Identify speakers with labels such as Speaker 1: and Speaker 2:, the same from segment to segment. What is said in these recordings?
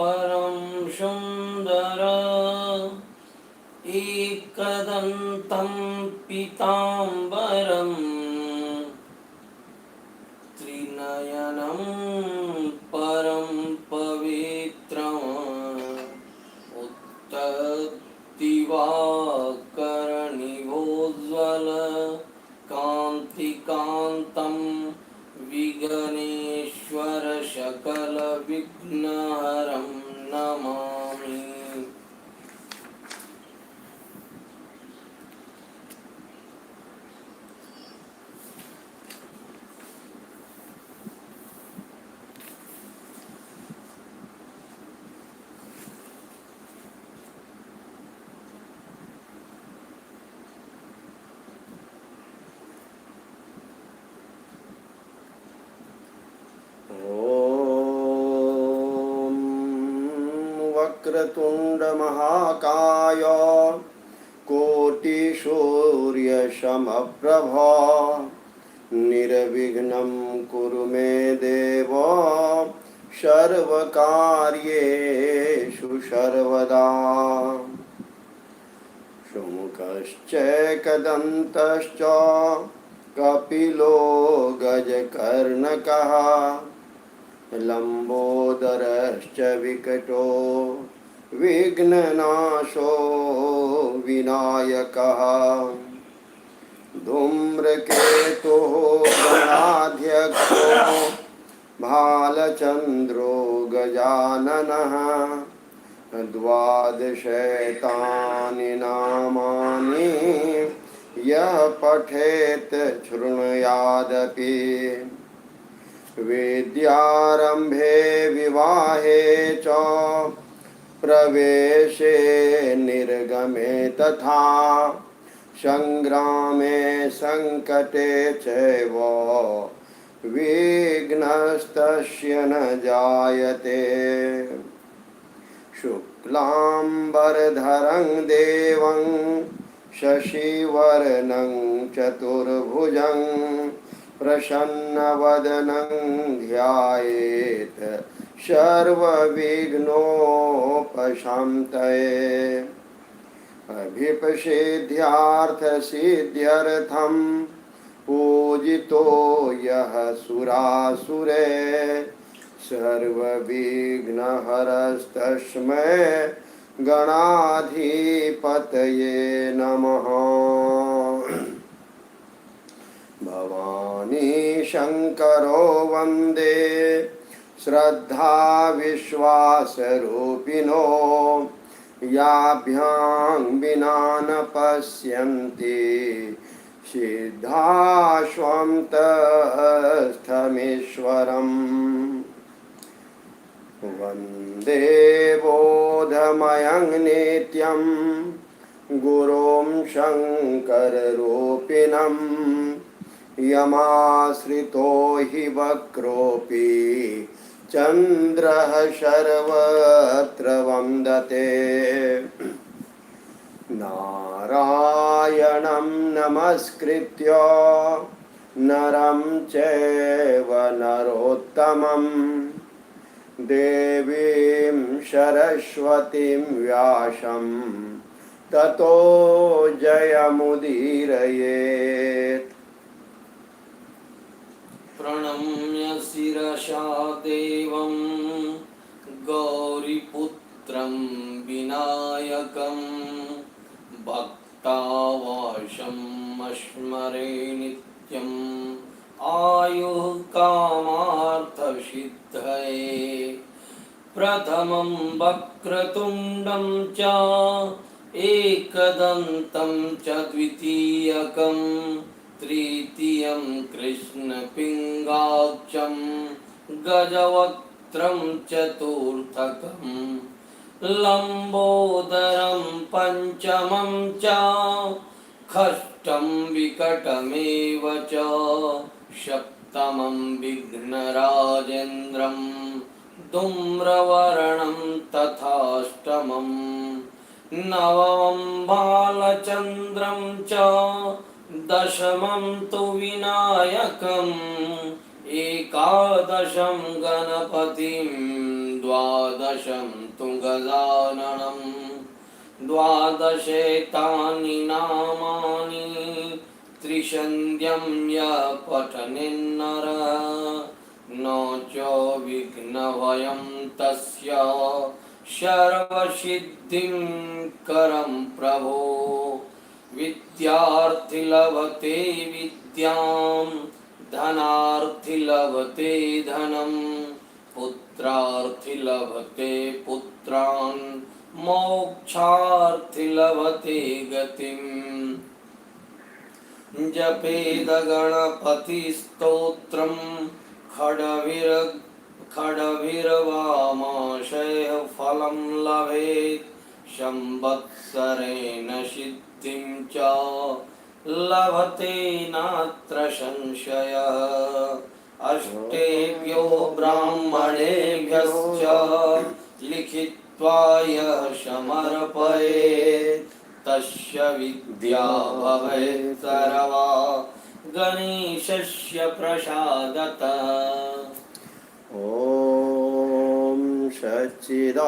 Speaker 1: परं सुन्दर एकदन्तं पीताम्बरं त्रिनयनं परं पवित्रम् उत्तदिवाकरनिभोज्ज्वल कान्तिकान्तं विघ्नेश्वर सकलविघ्नहरं नमामि।
Speaker 2: वक्रतुंड महाकाय कोटिसूर्यसमप्रभा निर्विघ्नं कुरु मे देव सर्वकार्येषु सर्वदा। शुम्कश्चैकदन्तश्च कपिलो गजकर्णकः लंबोदरश्च विकटो विघ्ननाशो विनायकः धूम्रकेतुः गणाध्यक्षो भालचन्द्रो गजाननः द्वादशैतानि नामानि यः पठेत् शृणुयादपि विद्यारम्भे विवाहे च प्रवेशे निर्गमे तथा संग्रामे संकटे चैव विघ्नस्तस्य न जायते। शुक्लाम्बरधरं देवं शशिवर्णं चतुर्भुजं प्रसन्नवदनं ध्यायेत् सर्वविघ्नोपशान्तये। अभिपसिद्ध्यार्थसिद्ध्यर्थं पूजितो यः सुरासुरे सर्वविघ्नहरस्तस्मै गणाधिपतये नमः। भवानी शंकरो वंदे श्रद्धा विश्वासरूपिणो याभ्यां विना न पश्यन्ति सिद्धाश्वं तस्थमीश्वरम्। वन्दे बोधमयं नित्यं गुरुं शङ्कररूपिणं यमाश्रितो हि वक्रोऽपि चन्द्रः सर्वत्र वन्दते। नारायणं नमस्कृत्य नरं चैव नरोत्तमं देवीं सरस्वतीं व्यासं ततो जयमुदीरयेत्।
Speaker 1: प्रणम्य शिरसा देवं गौरीपुत्रं विनायकं भक्तावासं स्मरे नित्यम् आयुः कामार्थसिद्धये। प्रथमं वक्रतुण्डं च एकदन्तं च द्वितीयकं तृतीयं कृष्णपिङ्गाक्षं गजवक्त्रं चतुर्थकं लम्बोदरं पञ्चमं च खष्टं विकटमेव च सप्तमं विघ्नराजेन्द्रं धूम्रवर्णं तथाष्टमं नवमं बालचन्द्रं च दशमं तु विनायकम् एकादशं गणपतिं द्वादशं तु गजाननं द्वादशेतानि नामानि त्रिशन्द्यं यः पठनेन्नरः न च विघ्नभयं तस्य सर्वसिद्धिं करं प्रभो विद्यार्थी लभते विद्यां धनार्थी लभते धनं पुत्रार्थी लभते पुत्रान् मोक्षार्थी लभते गतिम् जपेद गणपतिस्तोत्रं खड्गभिर्वामाशयः फलं लभेत् संवत्सरेण सिद्धिं च लभते नात्र संशयः अष्टेभ्यो ब्राह्मणेभ्यश्च लिखित्वा यः समर्पयेत् तस्य विद्या भवेत् सर्वा गणेशस्य प्रसादतः।
Speaker 2: ॐ सच्चिदानन्दरूपाय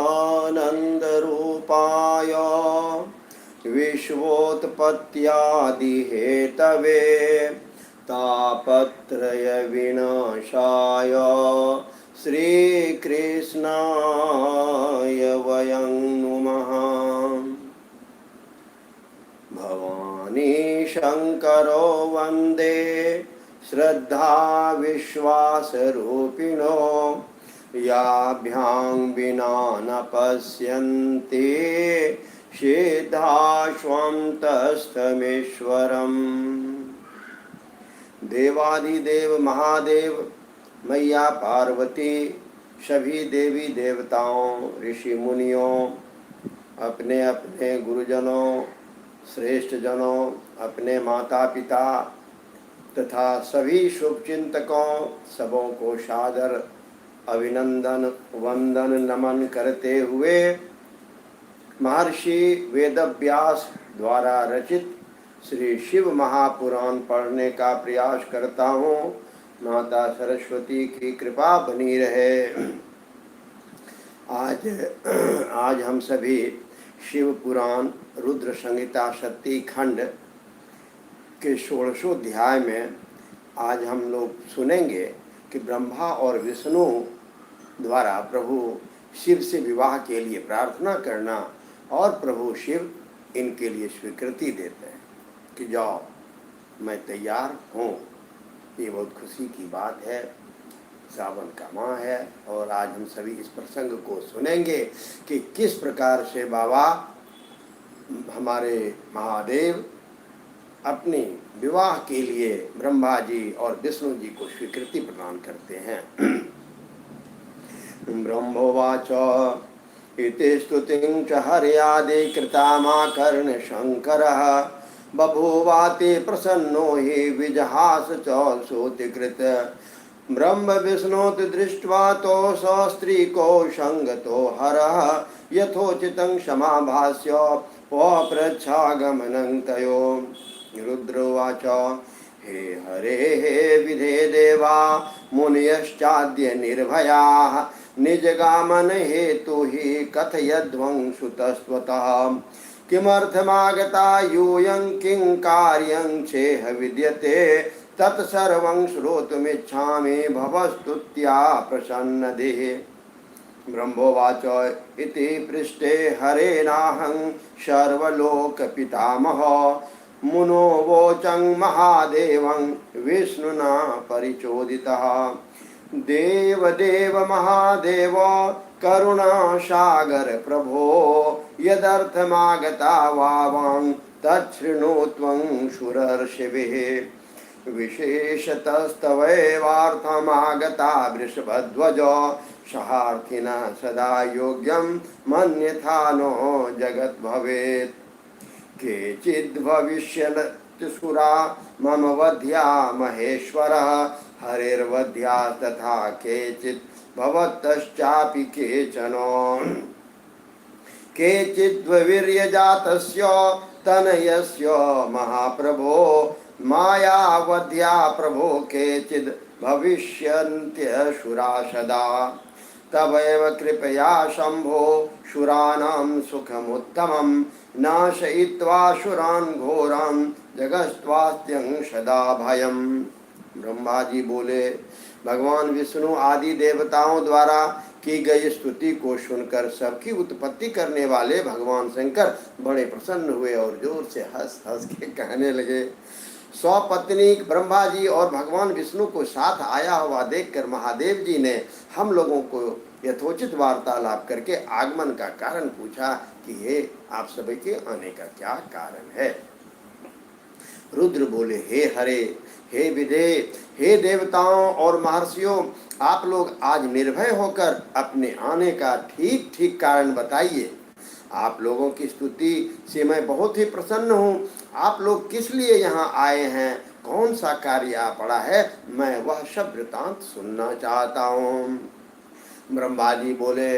Speaker 2: विश्वोत्पत्त्यादिहेतवे तापत्रयविनाशाय श्रीकृष्णाय वयं नुमः। भवानी शंकरो वन्दे श्रद्धा विश्वासरूपिणो याभ्यां विना न पश्यन्ति सिद्धाश्वं तस्तमेश्वरम्। देवादिदेव महादेव मैया पार्वती सभी देवी देवताओं ऋषि मुनियों अपने अपने गुरुजनों श्रेष्ठ जनों अपने माता पिता तथा सभी शुभचिंतकों सबों को सादर अभिनंदन वंदन नमन करते हुए महर्षि वेदव्यास द्वारा रचित श्री शिव महापुराण पढ़ने का प्रयास करता हूँ। माता सरस्वती की कृपा बनी रहे। आज हम सभी शिव पुराण रुद्र संहिता शक्ति खंड के 16वें अध्याय में आज हम लोग सुनेंगे कि ब्रह्मा और विष्णु द्वारा प्रभु शिव से विवाह के लिए प्रार्थना करना और प्रभु शिव इनके लिए स्वीकृति देते हैं कि जाओ मैं तैयार हूँ। ये बहुत खुशी की बात है। सावन का माह है और आज हम सभी इस प्रसंग को सुनेंगे कि किस प्रकार से बाबा हमारे महादेव अपने विवाह के लिए ब्रह्मा जी और विष्णु जी को स्वीकृति प्रदान करते हैं। ब्रह्मोवाच इति स्तुतिं च हर्यादि कृतामाकर्ण शंकरः बभूवाति प्रसन्नो हि विजहास च सूतिकृत ब्रह्म विष्णोति दृष्ट्वा तो स्त्रीको संगतो हरः यथोचितं क्षमाभाष्य पप्रच्छागमनं तयो। रुद्रोवाच हे हरे हे विधे देवा मुनयश्चाद्य निर्भयाः निजगामन हेतु हि कथयध्वं सुतस्त्वतः किमर्थमागता यूयं किं कार्यं चेह विद्यते तत्सर्वं श्रोतुमिच्छामि भवस्तुत्या प्रसन्नधिः। ब्रह्मोवाच इति पृष्टे हरेनाहं सर्वलोकपितामहो मुनो वोचं महादेवं विष्णुना परिचोदितः। देवदेव महादेव करुणासागर प्रभो यदर्थमागता वावां तच्छृणु त्वं सुरर्षिभिः। विशेषतस्तवैवार्थमागता वृषभध्वज सहार्थिना सदा योग्यं मन्यथा नो जगत् भवेत्। केचिद्भविष्यत्सुरा मम वध्या महेश्वरः हरिर्वध्या तथा केचित् भवतश्चापि केचन केचिद्वीर्यजातस्य तनयस्य महाप्रभो मायावध्या प्रभो केचिद् भविष्यन्त्यशुरा सदा तवैव कृपया शंभो शुराणां सुखमुत्तमं नाशयित्वा शुरान् घोरान् जगस्त्वास्त्यं सदा भयम्। ब्रह्मा जी बोले, भगवान विष्णु आदि देवताओं द्वारा की गई स्तुति को सुनकर सबकी उत्पत्ति करने वाले भगवान शंकर बड़े प्रसन्न हुए और जोर से हंस हंस के कहने लगे। स्वपत्नी ब्रह्मा जी और भगवान विष्णु को साथ आया हुआ देखकर महादेव जी ने हम लोगों को यथोचित वार्तालाप करके आगमन का कारण पूछा कि हे आप सभी के आने का क्या कारण है। रुद्र बोले, हे हरे, हे विदे, हे देवताओं और महर्षियों, आप लोग आज निर्भय होकर अपने आने का ठीक ठीक कारण बताइए। आप लोगों की स्तुति से मैं बहुत ही प्रसन्न हूँ। आप लोग किस लिए यहाँ आए हैं, कौन सा कार्य आ पड़ा है, मैं वह सब वृतांत सुनना चाहता हूँ। ब्रह्मा जी बोले,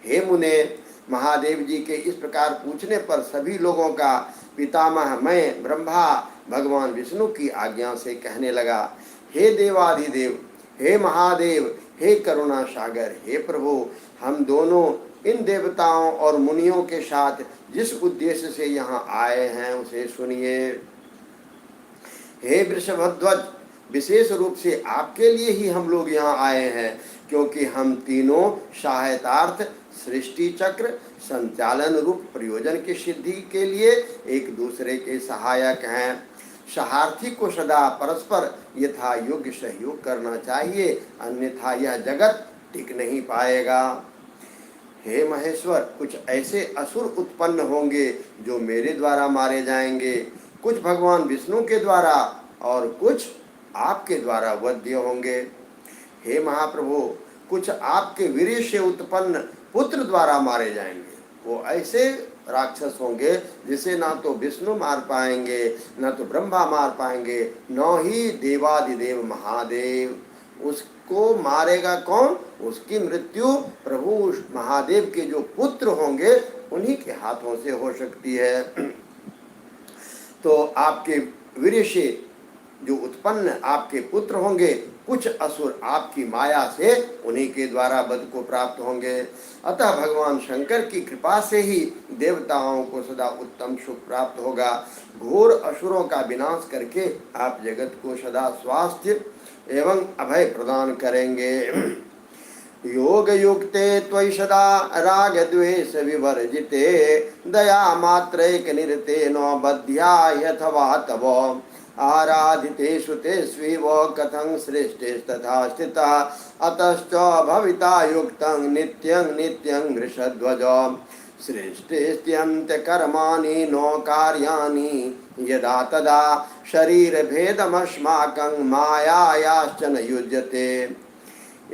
Speaker 2: हे मुने, महादेव जी के इस प्रकार पूछने पर सभी लोगों का पितामह मैं ब्रह्मा भगवान विष्णु की आज्ञा से कहने लगा, हे देवाधिदेव, हे महादेव, हे करुणा सागर, हे प्रभु, हम दोनों इन देवताओं और मुनियों के साथ जिस उद्देश्य से यहाँ आए हैं उसे सुनिए। हे वृषभध्वज, विशेष रूप से आपके लिए ही हम लोग यहाँ आए हैं, क्योंकि हम तीनों सहायतार्थ सृष्टि चक्र संचालन रूप प्रयोजन की सिद्धि के लिए एक दूसरे के सहायक हैं। सहार्थी को सदा परस्पर यथा योग्य सहयोग करना चाहिए, अन्यथा यह जगत टिक नहीं पाएगा। हे महेश्वर, कुछ ऐसे असुर उत्पन्न होंगे जो मेरे द्वारा मारे जाएंगे, कुछ भगवान विष्णु के द्वारा और कुछ आपके द्वारा वध्य होंगे। हे महाप्रभु, कुछ आपके वीर्य से उत्पन्न पुत्र द्वारा मारे जाएंगे। वो ऐसे राक्षस होंगे जिसे ना तो विष्णु मार पाएंगे, ना तो ब्रह्मा मार पाएंगे, न ही देवादिदेव महादेव। उसको मारेगा कौन? उसकी मृत्यु प्रभु महादेव के जो पुत्र होंगे उन्हीं के हाथों से हो सकती है। तो आपके वीर्य से जो उत्पन्न आपके पुत्र होंगे, कुछ असुर आपकी माया से उन्हीं के द्वारा वध को प्राप्त होंगे। अतः भगवान शंकर की कृपा से ही देवताओं को सदा उत्तम सुख प्राप्त होगा। घोर असुरों का विनाश करके आप जगत को सदा स्वास्थ्य एवं अभय प्रदान करेंगे। योग युक्ते त्वयि सदा राग द्वेष विवर्जिते दया मात्रैक निरते नो बध्या यथवा तव आराधितेषु तेष्वीव कथं श्रेष्ठेस्तथा स्थितः अतश्च भविता युक्तं नित्यं नित्यं वृषध्वज श्रेष्ठेस्त्यन्त्यकर्माणि नो कार्याणि यदा तदा शरीरभेदमस्माकं मायायाश्च न युज्यते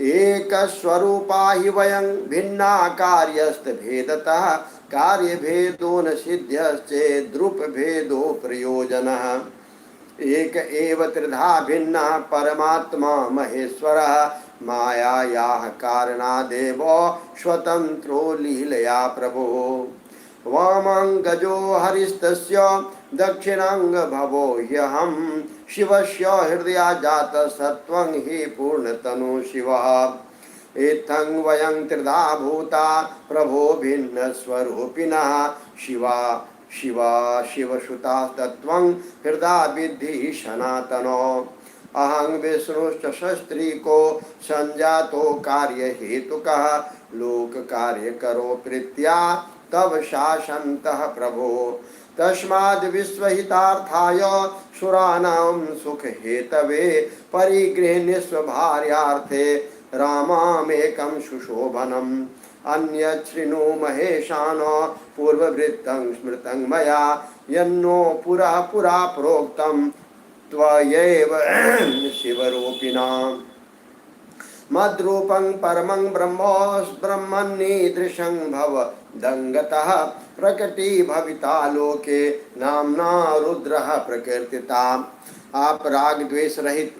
Speaker 2: एकस्वरूपा हि वयं भिन्ना कार्यस्तभेदतः कार्यभेदो न सिद्ध्यश्चेद्रूपभेदो प्रयोजनः एक एव त्रिधा भिन्नः परमात्मा महेश्वरः मायायाः कारणादेव स्वतन्त्रो लीलया प्रभो वामङ्गजो हरिस्तस्य दक्षिणाङ्गभवो ह्यहं शिवस्य हृदया जातः सत्वं हि पूर्णतनु शिवः इत्थं वयं त्रिधा भूता प्रभो भिन्नस्वरूपिणः शिवा शिवा शिवसुता तत्वं हृदय विद्धि सनातनो अहं विष्णुश्च सस्त्रीको संजातो कार्य हेतुकः लोक कार्य करो प्रीत्या तव शासन्तः प्रभो तस्माद् विश्वहितार्थाय सुराणां सुख हेतवे परिगृह्य स्वभार्यार्थे रामामेकं सुशोभनम् अन्यच्छृणु महेशानो पूर्ववृत्तं स्मृतं मया यन्नो पुरा पुरा प्रोक्तं त्वयैव शिवरूपिणा मद्रूपं परमं ब्रह्मन्नीदृशं भव दंगतः प्रकटी भविता लोके नाम्ना रुद्रः प्रकीर्तिता। आप राग द्वेष रहित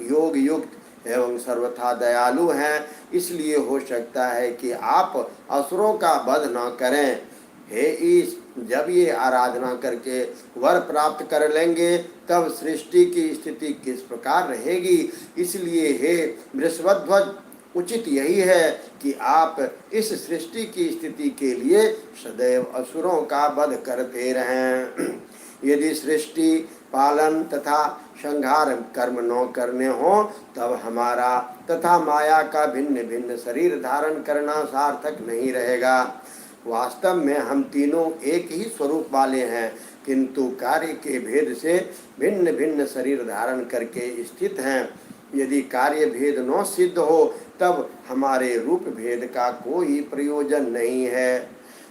Speaker 2: योग युक्त एवं सर्वथा दयालु हैं, इसलिए हो सकता है कि आप असुरों का वध न करें। हे ईश, जब ये आराधना करके वर प्राप्त कर लेंगे तब सृष्टि की स्थिति किस प्रकार रहेगी। इसलिए हे वृषभध्वज, उचित यही है कि आप इस सृष्टि की स्थिति के लिए सदैव असुरों का वध करते रहें। यदि सृष्टि पालन तथा संहार कर्म न करने हो तब हमारा तथा माया का भिन्न भिन्न शरीर धारण करना सार्थक नहीं रहेगा। वास्तव में हम तीनों एक ही स्वरूप वाले हैं, किंतु कार्य के भेद से भिन्न भिन्न शरीर धारण करके स्थित हैं। यदि कार्य भेद न सिद्ध हो तब हमारे रूप भेद का कोई प्रयोजन नहीं है।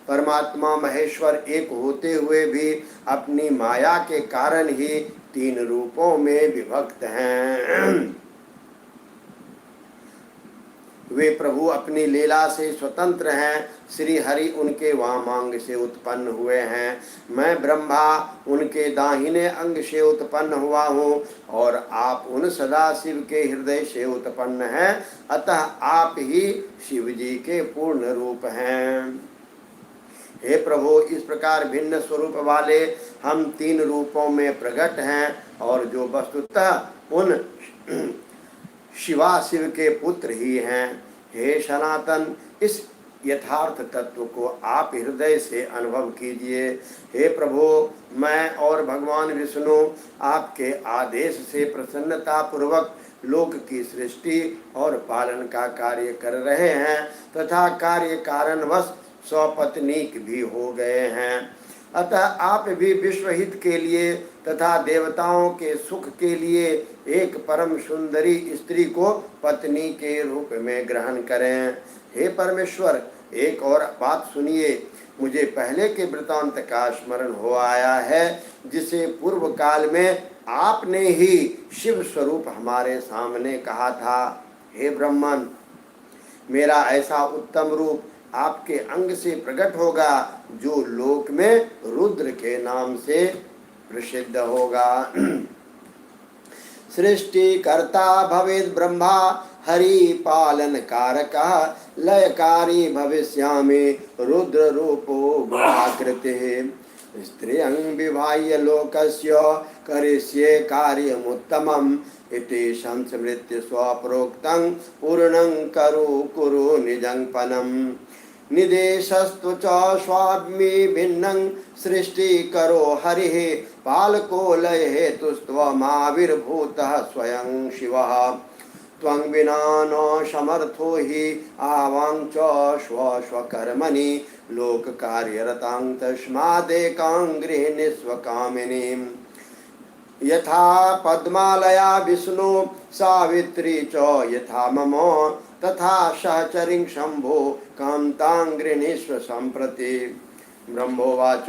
Speaker 2: परमात्मा महेश्वर एक होते हुए भी अपनी माया के कारण ही तीन रूपों में विभक्त हैं। वे प्रभु अपनी लीला से स्वतंत्र हैं। श्री हरि उनके वामांग से उत्पन्न हुए हैं। मैं ब्रह्मा उनके दाहिने अंग से उत्पन्न हुआ हूँ और आप उन सदाशिव के हृदय से उत्पन्न हैं। अतः आप ही शिव जी के पूर्ण रूप हैं। हे प्रभु, इस प्रकार भिन्न स्वरूप वाले हम तीन रूपों में प्रकट हैं और जो वस्तुतः उन शिवा शिव के पुत्र ही हैं। हे सनातन, इस यथार्थ तत्व को आप हृदय से अनुभव कीजिए। हे प्रभु, मैं और भगवान विष्णु आपके आदेश से प्रसन्नता पूर्वक लोक की सृष्टि और पालन का कार्य कर रहे हैं तथा कार्य कारणवश स्वपत्नीक भी हो गए हैं। अतः आप भी विश्वहित के लिए तथा देवताओं के सुख के लिए एक परम सुंदरी स्त्री को पत्नी के रूप में ग्रहण करें। हे परमेश्वर, एक और बात सुनिए। मुझे पहले के वृतांत का स्मरण हो आया है, जिसे पूर्व काल में आपने ही शिव स्वरूप हमारे सामने कहा था। हे ब्रह्मन, मेरा ऐसा उत्तम रूप आपके अंग से प्रकट होगा जो लोक में रुद्र के नाम से प्रसिद्ध होगा। सृष्टि कर्ता भवेद ब्रह्मा हरि पालन कारका लयकारी भविष्यामि रुद्र रूपो गुणाकृतिः स्त्रियं विवाह्य लोकस्य करिष्ये कार्यमुत्तमम् इति संस्मृत्य स्वप्रोक्तं पूर्णं कुरु निजङ्पनम् निदेशस्तु च स्वामी भिन्नं सृष्टि करो हरिः पालको लय हेतुस्त्वमाविर्भूतः स्वयं शिवः त्वं विना न समर्थो हि आवां च स्वकर्मणि लोक कार्यरतां तस्मादेकां गृहिणी स्वकामिनीं यथा पद्मालया विष्णु सावित्री च यथा मम तथा सहचरिं शंभो कांतां गृहीष्व सम्प्रति। ब्रह्मोवाच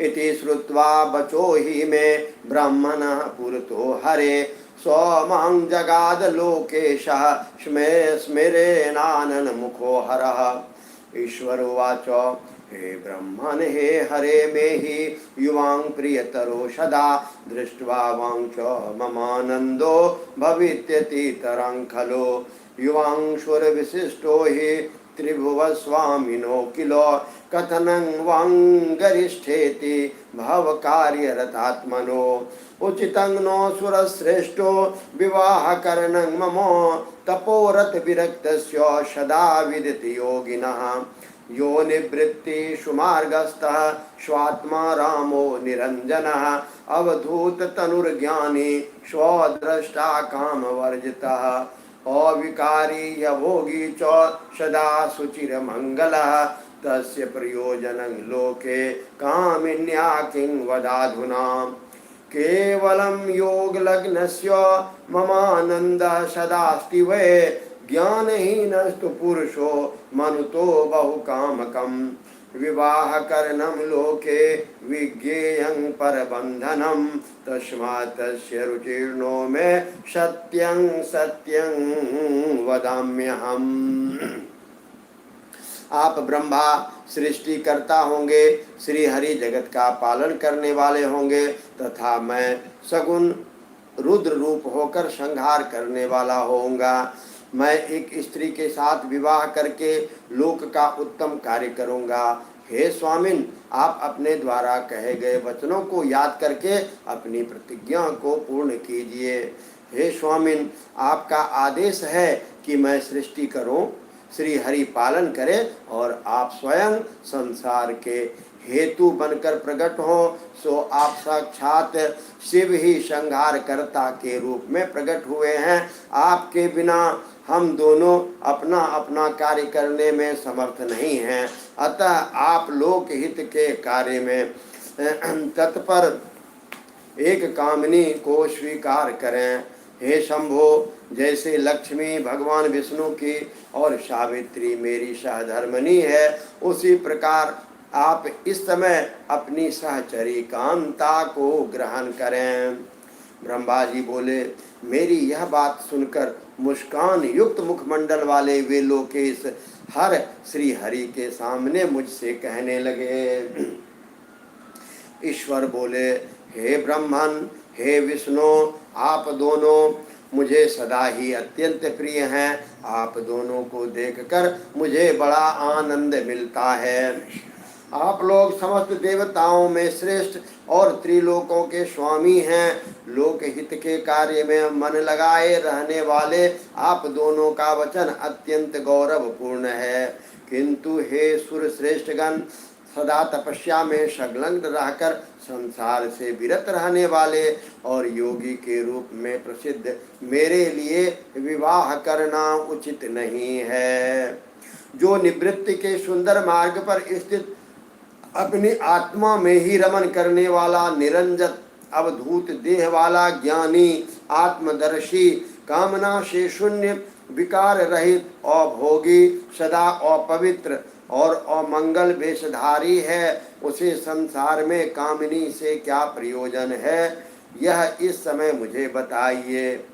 Speaker 2: इति श्रुत्वा वचो हि मे ब्रह्मणः पुरतो हरे स्वमां जगाद लोकेशः स्मिरेणानन मुखो हरः। ईश्वरोवाच हे ब्रह्मन् हे हरे मे हि युवां प्रियतरो सदा दृष्ट्वा वां च ममानन्दो भवित्यतीतरं खलु युवांशुरविशिष्टो हि त्रिभुवस्वामिनो किलो कथनं वां गरिष्ठेति भवकार्यरतात्मनो उचितं नो सुरश्रेष्ठो विवाहकरणं मम तपोरत विरक्तस्य सदा विदिति योगिनः यो निवृत्ति सुमार्गस्थः स्वात्मा रामो निरंजनः अवधूत तनुर्ज्ञानी स्वद्रष्टा कामवर्जितः अविकारी यभोगी च सदा शुचिरमङ्गलः तस्य प्रयोजनं लोके कामिन्या किं वदाधुना केवलं योगलग्नस्य ममानन्दः सदास्ति वै ज्ञानहीनस्तु पुरुषो मनुतो बहुकामकम् विवाहकरणं लोके विज्ञेयं परबन्धनं तस्मात् तस्य रुचिर्नो मे सत्यं सत्यं वदाम्यहम्। आप ब्रह्मा सृष्टि करता होंगे, श्री हरि जगत का पालन करने वाले होंगे तथा मैं सगुण रुद्र रूप होकर संहार करने वाला होऊंगा। मैं एक स्त्री के साथ विवाह करके लोक का उत्तम कार्य करूंगा। हे स्वामिन, आप अपने द्वारा कहे गए वचनों को याद करके अपनी प्रतिज्ञा को पूर्ण कीजिए। हे स्वामिन, आपका आदेश है कि मैं सृष्टि करूं, श्री हरि पालन करे और आप स्वयं संसार के हेतु बनकर प्रकट हो, सो आप साक्षात शिव ही संहारकर्ता के रूप में प्रकट हुए हैं। आपके बिना हम दोनों अपना अपना कार्य करने में समर्थ नहीं हैं, अतः आप लोक हित के कार्य में तत्पर एक कामनी को स्वीकार करें। हे शंभो, जैसे लक्ष्मी भगवान विष्णु की और सावित्री मेरी सहधर्मनी है, उसी प्रकार आप इस समय अपनी सहचरी कांता को ग्रहण करें। ब्रह्मा जी बोले, मेरी यह बात सुनकर मुस्कान युक्त मुखमंडल वाले वे लोकेश हर श्री हरि के सामने मुझसे कहने लगे। ईश्वर बोले, हे ब्रह्मन, हे विष्णु, आप दोनों मुझे सदा ही अत्यंत प्रिय हैं। आप दोनों को देखकर मुझे बड़ा आनंद मिलता है। आप लोग समस्त देवताओं में श्रेष्ठ और त्रिलोकों के स्वामी हैं। लोक हित के कार्य में मन लगाए रहने वाले आप दोनों का वचन अत्यंत गौरवपूर्ण है। किंतु हे सुर श्रेष्ठगण, सदा तपस्या में संलग्न रहकर संसार से विरत रहने वाले और योगी के रूप में प्रसिद्ध मेरे लिए विवाह करना उचित नहीं है। जो निवृत्ति के सुंदर मार्ग पर स्थित अपनी आत्मा में ही रमन करने वाला निरंजन अवधूत देह वाला ज्ञानी आत्मदर्शी, कामना से शून्य, विकार रहित, अभोगी, सदा अपवित्र और अमंगल वेशधारी है, उसे संसार में कामिनी से क्या प्रयोजन है, यह इस समय मुझे बताइए।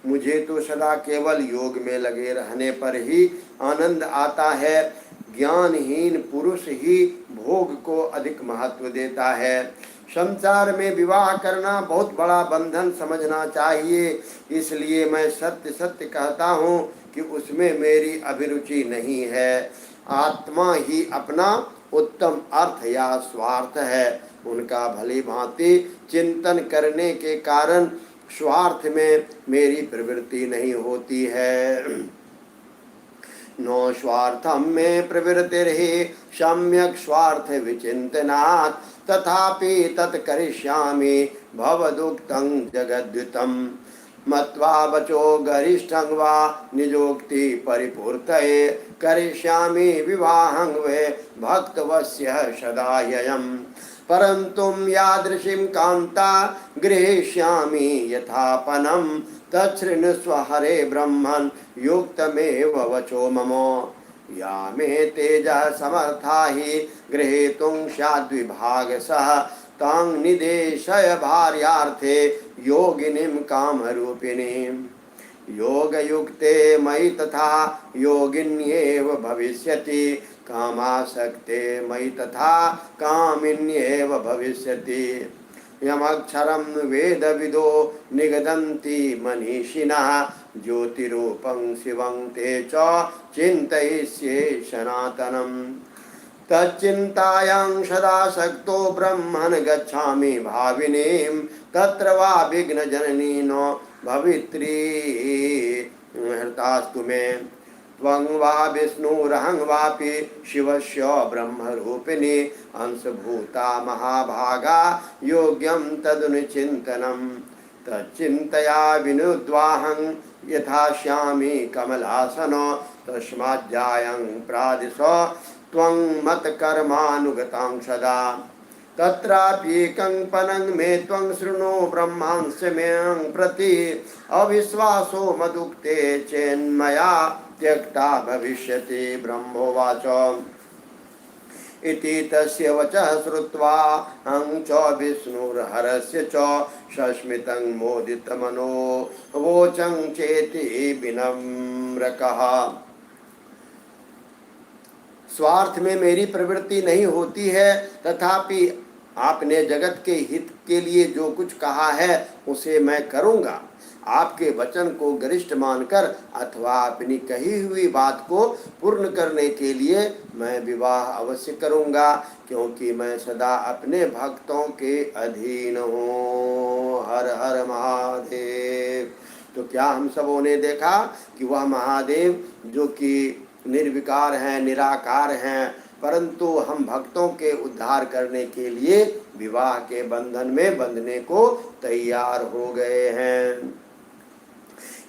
Speaker 2: मुझे तो सदा केवल योग में लगे रहने पर ही आनंद आता है। ज्ञानहीन पुरुष ही भोग को अधिक महत्व देता है। संसार में विवाह करना बहुत बड़ा बंधन समझना चाहिए, इसलिए मैं सत्य सत्य कहता हूँ कि उसमें मेरी अभिरुचि नहीं है। आत्मा ही अपना उत्तम अर्थ या स्वार्थ है। उनका भली भांति चिंतन करने के कारण स्वार्थ में मेरी प्रवृत्ति नहीं होती है। नो स्वार्थम में प्रवृत्तिर्हि सम्यक स्वार्थ विचिंतनात्, तथापि तत्करिष्यामि भवदुक्तं जगद्युतम्। मत्वा वचो गरिष्ठं वा निजोक्ति परिपूर्तये, करिष्यामि विवाहं वे भक्तवस्य सदा ययम्। परन्तु यादृशीं कान्ता गृहीष्यामि यथापनं, तच्छृणुस्व हरे ब्रह्मन् युक्तमेव वचो मम। या मे तेजः समर्था हि गृहीतुं स्याद्विभागशः, तां निदेशय भार्यार्थे योगिनीं कामरूपिणीम्। योगयुक्ते मयि तथा योगिन्येव भविष्यति, कामासक्ते मयि तथा कामिन्येव भविष्यति। यमक्षरं वेदविदो निगदन्ति मनीषिणः, ज्योतिरूपं शिवं ते च चिन्तयिष्ये सनातनम्। तच्चिन्तायां सदा सक्तो ब्रह्मन् गच्छामि भाविनीं, तत्र वा विघ्नजननी नो भवित्री हृतास्तु मे। त्वं वा विष्णुरहं वापि शिवस्य ब्रह्मरूपिणी, अंशभूता महाभागा योग्यं तदनुचिन्तनम्। तच्चिन्तया विनुद्वाहं यथास्यामि कमलासनो, तस्माज्जायं प्रादिश त्वं मत्कर्मानुगतां सदा। तत्राप्येकं पनं मे त्वं शृणु ब्रह्मांश मेऽं प्रति, अविश्वासो मदुक्ते चेन्मया त्यक्ता भविष्यति। ब्रह्मोवाच इति तस्य वचः श्रुत्वा हं च विष्णुर्हरस्य च सस्मितं मोदितमनो वोचं चेति विनम्रकः। स्वार्थ में मेरी प्रवृत्ति नहीं होती है, तथापि आपने जगत के हित के लिए जो कुछ कहा है उसे मैं करूँगा। आपके वचन को गरिष्ठ मानकर अथवा अपनी कही हुई बात को पूर्ण करने के लिए मैं विवाह अवश्य करूँगा, क्योंकि मैं सदा अपने भक्तों के अधीन हूँ। हर हर महादेव। तो क्या हम सबों ने देखा कि वह महादेव जो कि निर्विकार हैं, निराकार हैं, परंतु हम भक्तों के उद्धार करने के लिए विवाह के बंधन में बंधने को तैयार हो गए हैं।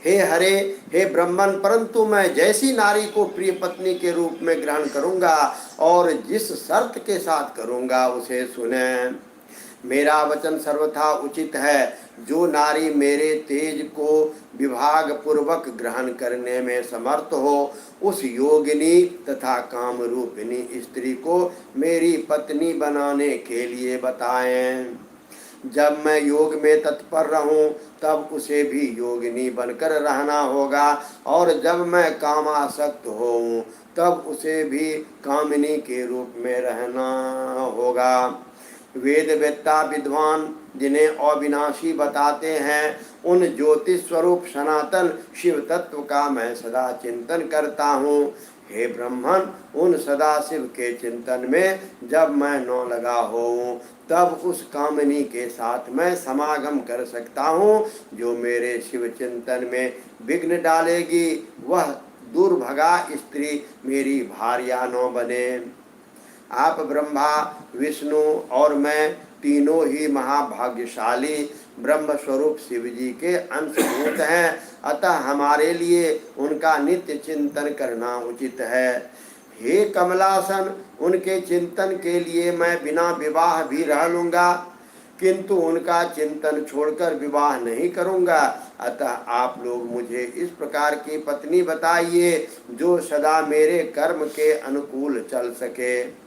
Speaker 2: हे हरे, हे ब्रह्मन, परंतु मैं जैसी नारी को प्रिय पत्नी के रूप में ग्रहण करूंगा और जिस शर्त के साथ करूंगा उसे सुने। मेरा वचन सर्वथा उचित है। जो नारी मेरे तेज को विभाग पूर्वक ग्रहण करने में समर्थ हो, उस योगिनी तथा काम रूपिणी स्त्री को मेरी पत्नी बनाने के लिए बताएं। जब मैं योग में तत्पर रहूं तब उसे भी योगिनी बनकर रहना होगा, और जब मैं कामासक्त होऊं तब उसे भी कामिनी के रूप में रहना होगा। वेद वेत्ता विद्वान जिन्हें अविनाशी बताते हैं, उन ज्योतिष स्वरूप सनातन शिव तत्व का मैं सदा चिंतन करता हूँ। हे ब्रह्मन, उन सदाशिव के चिंतन में जब मैं न लगा होऊं तब उस कामिनी के साथ मैं समागम कर सकता हूँ जो मेरे शिव चिंतन में विघ्न डालेगी। वह दुर्भगा स्त्री मेरी भार्या न बने। आप ब्रह्मा, विष्णु और मैं तीनों ही महाभाग्यशाली ब्रह्म स्वरूप शिव जी के अंशभूत हैं, अतः हमारे लिए उनका नित्य चिंतन करना उचित है। हे कमलासन, उनके चिंतन के लिए मैं बिना विवाह भी रह लूँगा, किंतु उनका चिंतन छोड़कर विवाह नहीं करूँगा। अतः आप लोग मुझे इस प्रकार की पत्नी बताइए जो सदा मेरे कर्म के अनुकूल चल सके।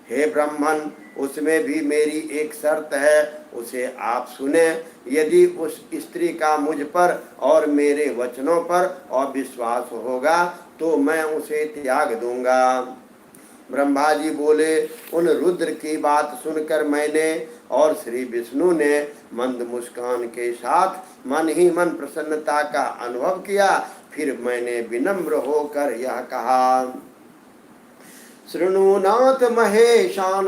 Speaker 2: हे ब्रह्मन, उसमें भी मेरी एक शर्त है, उसे आप सुने। यदि उस स्त्री का मुझ पर और मेरे वचनों पर अविश्वास होगा तो मैं उसे त्याग दूंगा। ब्रह्मा जी बोले, उन रुद्र की बात सुनकर मैंने और श्री विष्णु ने मंद मुस्कान के साथ मन ही मन प्रसन्नता का अनुभव किया। फिर मैंने विनम्र होकर यह कहा, शृणुनाथ महेशान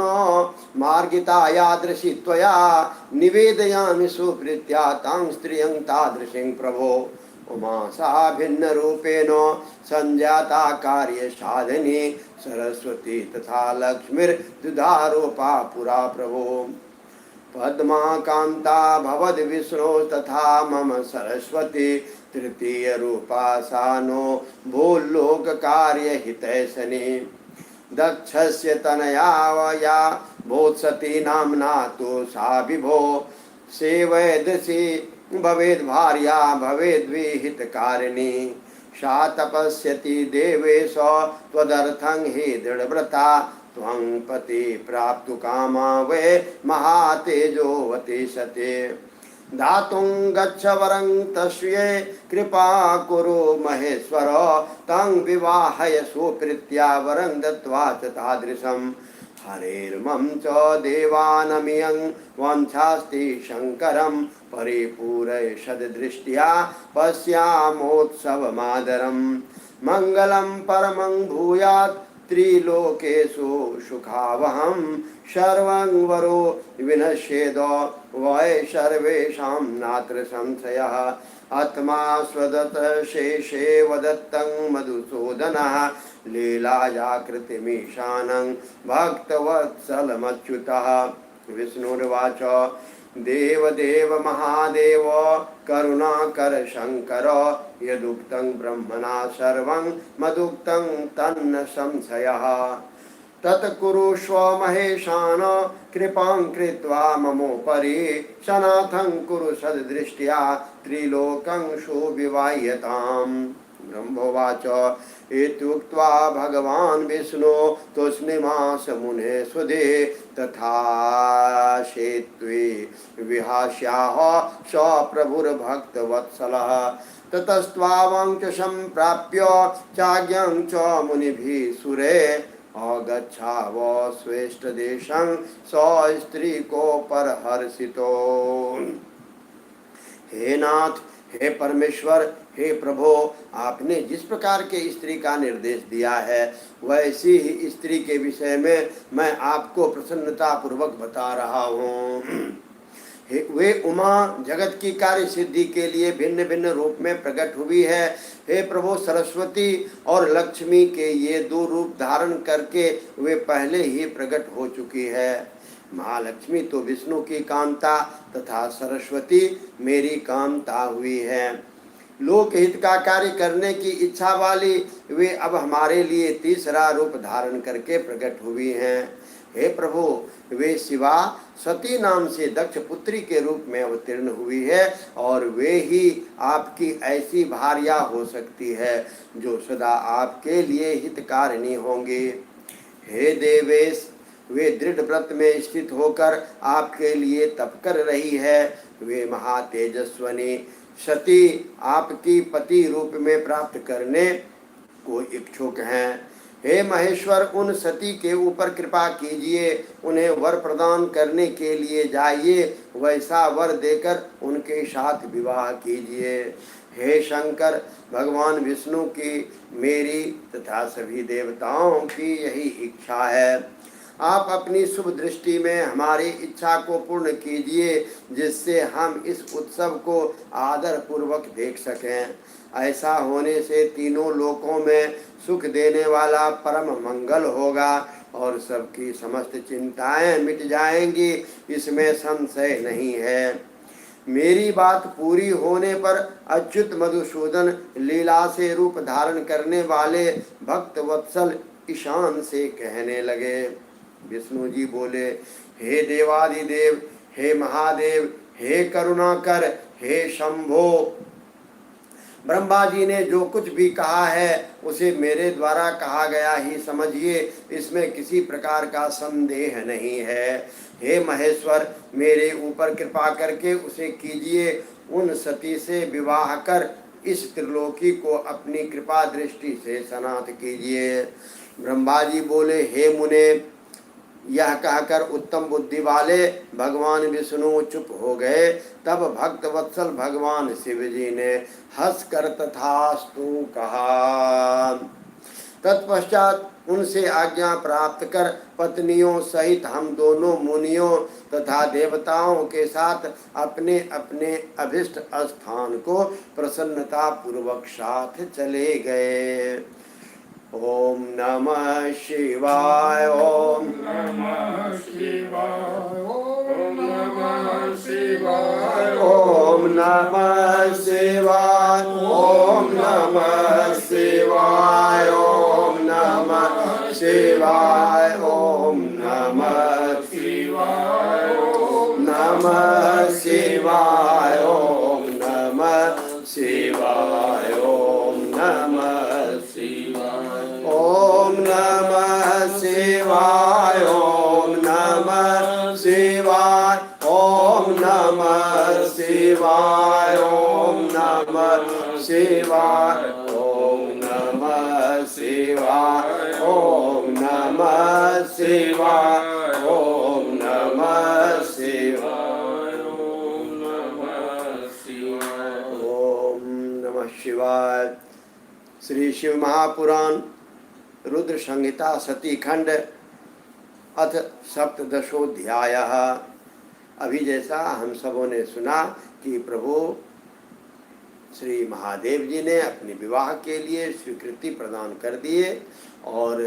Speaker 2: मार्गिता यादृशी त्वया निवेदयामि सुप्रीत्या तां स्त्रियं तादृशीं प्रभो। उमा सा भिन्न रूपेण संजाता कार्य साधनी सरस्वती तथा लक्ष्मीर्द्विधारूपा पुरा प्रभो। पद्मा कांता भवद विष्णु तथा मम सरस्वती तृतीय रूपा सा नो भूलोक कार्य हितैषिणी। दक्षस्य तनया भूत्सती नाम्ना तो सा विभो सेवैदसी भवेद भार्या भवेद विहितकारिणी। सा तपस्यति देवेश त्वदर्थं हि दृढव्रता त्वं पति प्राप्तु कामा वे महातेजोवती सते। दातुं गच्छ वरं तस्यै कृपा कुरु महेश्वर तं विवाहय सुप्रीत्या वरं दत्त्वा च तादृशम्। हरेर्मं च देवानमियं वंशास्ति शङ्करं परिपूरय सद्दृष्ट्या पश्यामोत्सवमादरम्। मङ्गलं परमं भूयात् त्रिलोकेषु सुखावहं सर्वं वरो विनश्येद वै सर्वेषां नात्र संशयः। आत्मा स्वदत शेषे वदत्तं मधुसूदनः लीलायाकृतिमीशानं भक्तवत्सलमच्युतः। विष्णुर्वाच, देवदेव महादेव करुणाकर शंकर यदुक्तं ब्रह्मणा सर्वं मदुक्तं तन्न संशयः। तत्कुरुष्व महेशान कृपां कृत्वा ममोपरि सनाथं कुरु सद्दृष्ट्या त्रिलोकं सुविवाह्यताम्। ब्रह्मोवाच, इत्युक्त्वा भगवान् विष्णु तुष्णीमास मुने सुधे तथा शेत्वे विहास्याः स प्रभुर्भक्तवत्सलः। ततस्त्वां च सम्प्राप्य चाज्ञं च मुनिभिः सुरे अगच्छाव स्वेष्ट देशं स स्त्री को पर हर्षितो। हे नाथ, हे परमेश्वर, हे प्रभु, आपने जिस प्रकार के स्त्री का निर्देश दिया है वैसी ही स्त्री के विषय में मैं आपको प्रसन्नता पूर्वक बता रहा हूँ। वे उमा जगत की कार्य सिद्धि के लिए भिन्न भिन्न रूप में प्रकट हुई है। हे प्रभु, सरस्वती और लक्ष्मी के ये दो रूप धारण करके वे पहले ही प्रकट हो चुकी है। महालक्ष्मी तो विष्णु की कांता तथा सरस्वती मेरी कांता हुई है। लोकहित का कार्य करने की इच्छा वाली वे अब हमारे लिए तीसरा रूप धारण करके प्रकट हुई हैं। हे प्रभु, वे शिवा सती नाम से दक्ष पुत्री के रूप में अवतीर्ण हुई है और वे ही आपकी ऐसी भार्या हो सकती है जो सदा आपके लिए हितकारिणी होंगी। हे देवेश, वे दृढ़ व्रत में स्थित होकर आपके लिए तप कर रही है। वे महातेजस्वनी सती आपकी पति रूप में प्राप्त करने को इच्छुक हैं। हे महेश्वर, उन सती के ऊपर कृपा कीजिए, उन्हें वर प्रदान करने के लिए जाइए, वैसा वर देकर उनके साथ विवाह कीजिए। हे शंकर, भगवान विष्णु की, मेरी तथा सभी देवताओं की यही इच्छा है। आप अपनी शुभ दृष्टि में हमारी इच्छा को पूर्ण कीजिए जिससे हम इस उत्सव को आदर पूर्वक देख सकें। ऐसा होने से तीनों लोकों में सुख देने वाला परम मंगल होगा और सबकी समस्त चिंताएं मिट जाएंगी, इसमें संशय नहीं है। मेरी बात पूरी होने पर अच्युत मधुसूदन लीला से रूप धारण करने वाले भक्त वत्सल ईशान से कहने लगे। विष्णु जी बोले, हे देवादिदेव, हे महादेव, हे करुणाकर, हे शंभो, ब्रह्मा जी ने जो कुछ भी कहा है उसे मेरे द्वारा कहा गया ही समझिए, इसमें किसी प्रकार का संदेह नहीं है। हे महेश्वर, मेरे ऊपर कृपा करके उसे कीजिए, उन सती से विवाह कर इस त्रिलोकी को अपनी कृपा दृष्टि से सनाथ कीजिए। ब्रह्मा जी बोले, हे मुने, यह कहकर उत्तम बुद्धि वाले भगवान विष्णु चुप हो गए। तब भक्त वत्सल भगवान शिव जी ने हंसकर तथास्तु कहा। तत्पश्चात उनसे आज्ञा प्राप्त कर पत्नियों सहित हम दोनों मुनियों तथा देवताओं के साथ अपने अपने अभिष्ट स्थान को प्रसन्नता पूर्वक साथ चले गए। ओम नमः शिवाय। ओम
Speaker 3: नमः शिवाय। ओम नमः शिवाय।
Speaker 2: ओम नमः शिवाय। ओम नमः शिवाय। ओम नमः शिवाय। ओम नमः शिवाय। ओम नमः शिवाय। ओम नमः शिवाय। ओम नमः शिवाय। ओम नमः शिवाय। ओम नमः शिवाय। ओम नमः शिवाय। ओम नमः शिवाय। ओम नमः शिवाय। ओम नमः शिवाय। ओम नमः शिवाय।
Speaker 1: ओम नमः शिवाय।
Speaker 2: ओम नमः शिवाय। श्री शिव महापुराण रुद्र संहिता सती खंड अथ सप्तदशोध्याय। अभी जैसा हम सबों ने सुना कि प्रभु श्री महादेव जी ने अपने विवाह के लिए स्वीकृति प्रदान कर दिए और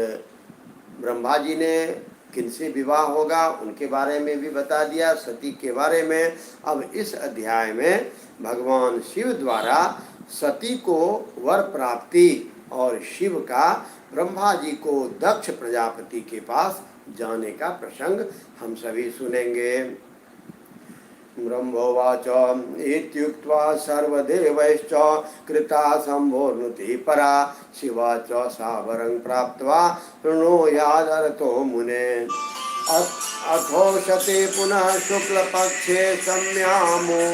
Speaker 2: ब्रह्मा जी ने किनसे विवाह होगा उनके बारे में भी बता दिया, सती के बारे में। अब इस अध्याय में भगवान शिव द्वारा सती को वर प्राप्ति और शिव का ब्रह्मा जी को दक्ष प्रजापति के पास जाने का प्रसंग हम सभी सुनेंगे। ब्रह्मोवाच इत्युक्त्वा सर्वदेवैश्च कृता शम्भोर्नुति परा शिवा च सावरं प्राप्त्वा शृणोयादरतो मुने। अथोषते पुनः शुक्लपक्षे सम्यामोपोषिता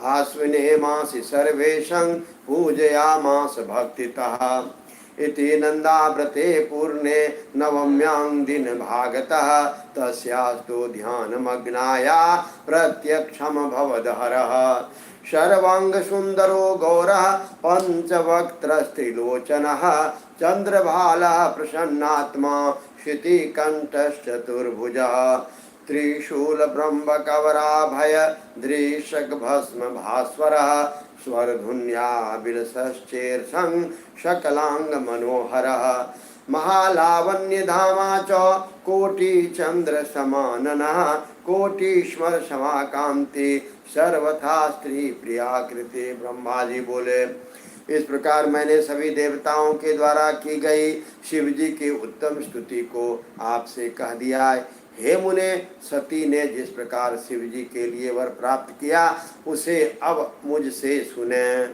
Speaker 2: आश्विने मासि सर्वेशं पूजयामास भक्तितः। इति नन्दाव्रते पूर्णे नवम्यां दिन भागतः तस्यास्तु ध्यानमग्नाया प्रत्यक्षं भवदहरः सर्वांग सुंदरो गौरः पंचवक्त्रस्त्रिलोचनः चंद्रभालः प्रसन्नात्मा क्षितिकण्ठश्चतुर्भुजः त्रिशूल ब्रह्मकवराभय दृशग्भस्म भास्वरः स्वरधुन्या विलसश्चेर्षं शकलांग मनोहरः महालावण्यधामा च कोटिचंद्र समाननः कोटीश्वर समाकांति सर्वथा स्त्री प्रियाकृति। ब्रह्मा जी बोले, इस प्रकार मैंने सभी देवताओं के द्वारा की गई शिव जी की उत्तम स्तुति को आपसे कह दिया है। हे मुने, सती ने जिस प्रकार शिव जी के लिए वर प्राप्त किया उसे अब मुझसे सुने।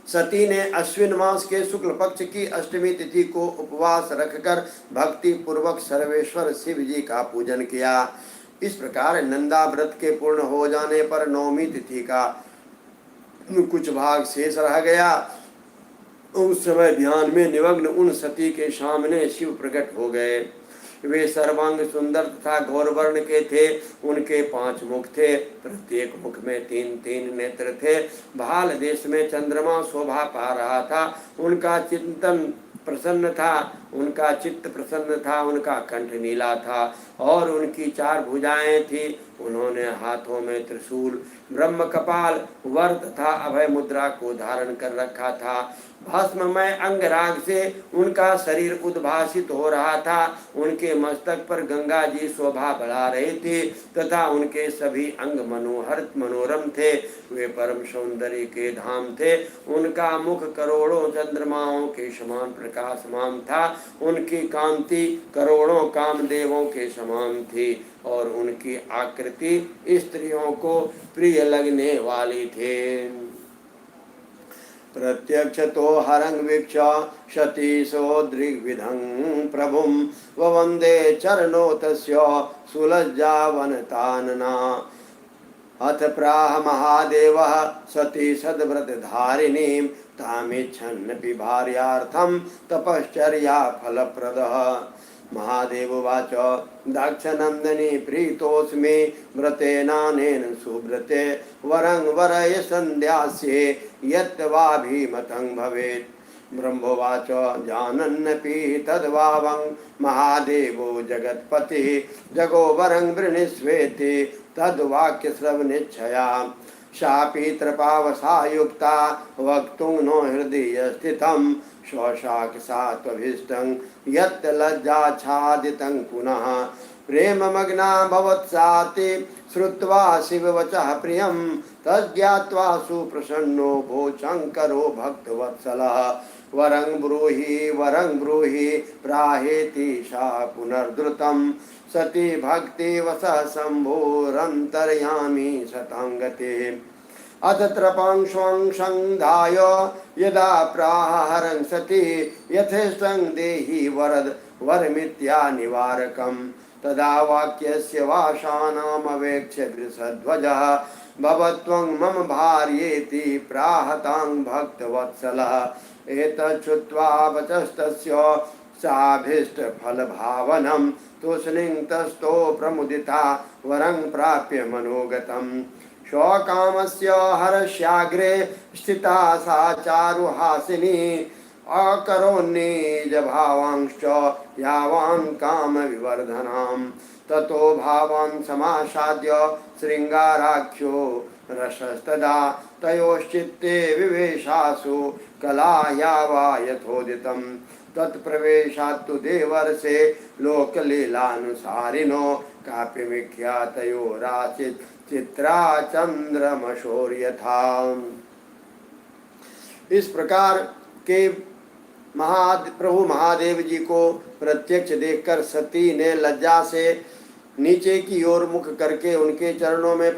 Speaker 2: सती ने अश्विन मास के शुक्ल पक्ष की अष्टमी तिथि को उपवास रखकर भक्ति पूर्वक सर्वेश्वर शिव जी का पूजन किया। इस प्रकार नंदा व्रत के पूर्ण हो जाने पर नवमी तिथि का कुछ भाग शेष रह गया। उस समय ध्यान में निमग्न उन सती के सामने शिव प्रकट हो गए। वे सर्वांग सुंदर तथा घोर वर्ण के थे। उनके 5 मुख थे, प्रत्येक मुख में 3-3 नेत्र थे। भाल देश में चंद्रमा शोभा पा रहा था। उनका चित्त प्रसन्न था। उनका कंठ नीला था और उनकी 4 भुजाएं थी। उन्होंने हाथों में त्रिशूल, ब्रह्म कपाल, वर तथा अभय मुद्रा को धारण कर रखा था। भस्ममय अंगराग से उनका शरीर उद्भासित हो रहा था। उनके मस्तक पर गंगा जी शोभा बढ़ा रहे थे तथा उनके सभी अंग मनोरम थे। वे परम सौंदर्य के धाम थे। उनका मुख करोड़ों चंद्रमाओं के समान प्रकाशमान था। उनकी कांति करोड़ों कामदेवों के समान थी और उनकी आकृति स्त्रियों को प्रिय लगने वाली थी। प्रत्यक्ष तो हरंग वीक्ष सतीशो दृग्विधं प्रभुं ववन्दे चरणो तस्य सुलज्जावनतानना। अथ प्राह महादेवः सती सद्व्रतधारिणीं तामिच्छन्नपि भार्यार्थं तपश्चर्या फलप्रदः। महादेवोवाच, दाक्षनंदिनी प्रीतोऽस्मि व्रतेनानेन सुव्रते वरं वरय संध्यास्ये यत्वाभिमतं भवेत्। ब्रह्मोवाच, जानन्नपि तद्भावं महादेवो जगत्पतिः जगो वरं वृणीष्वेति तद्वाक्यश्रवणेच्छया। शापि त्रपावसा युक्ता वक्तुं नो हृदय स्थितं स्वशाकसात्वभीष्टं यत् लज्जाच्छादितं पुनः। प्रेममग्ना भवत्साति श्रुत्वा शिववचः प्रियं तज्ज्ञात्वा सुप्रसन्नो भोचङ्करो भक्तवत्सलः। वरं ब्रूहि प्राहेति सा पुनर्द्रुतं सती भक्तिवशः शम्भोरन्तर्यामी शतं गतिः। अथ त्रपांश्वं संधाय यदा प्राहरं सती यथेष्टं देहि वरद वरमित्या निवारकम्। तदा वाक्यस्य वाशानामवेक्ष्य वृषध्वजः भवत्वं मम भार्येति प्राहतां भक्तवत्सलः। एतच्छ्रुत्वा वचस्तस्य साभीष्टफलभावनं तूष्णीं तस्थो प्रमुदिता वरं प्राप्य मनोगतम्। स्वकामस्य हर्ष्याग्रे स्थिता सा चारुहासिनी अकरोन्निजभावांश्च यावान् कामविवर्धनां। ततो भावान् समासाद्य शृङ्गाराख्यो रसस्तदा तयोश्चित्ते विवेशासु कलायावा यथोदितं। तत्प्रवेशात्तु देवर्षे लोकलीलानुसारिणो काव्यविख्यातयोराचित् चित्रा चंद्रमशोर्यथा। इस प्रकार के प्रभु महादेव जी को प्रत्यक्ष देखकर सती ने लज्जा से नीचे की ओर मुख करके उनके चरणों में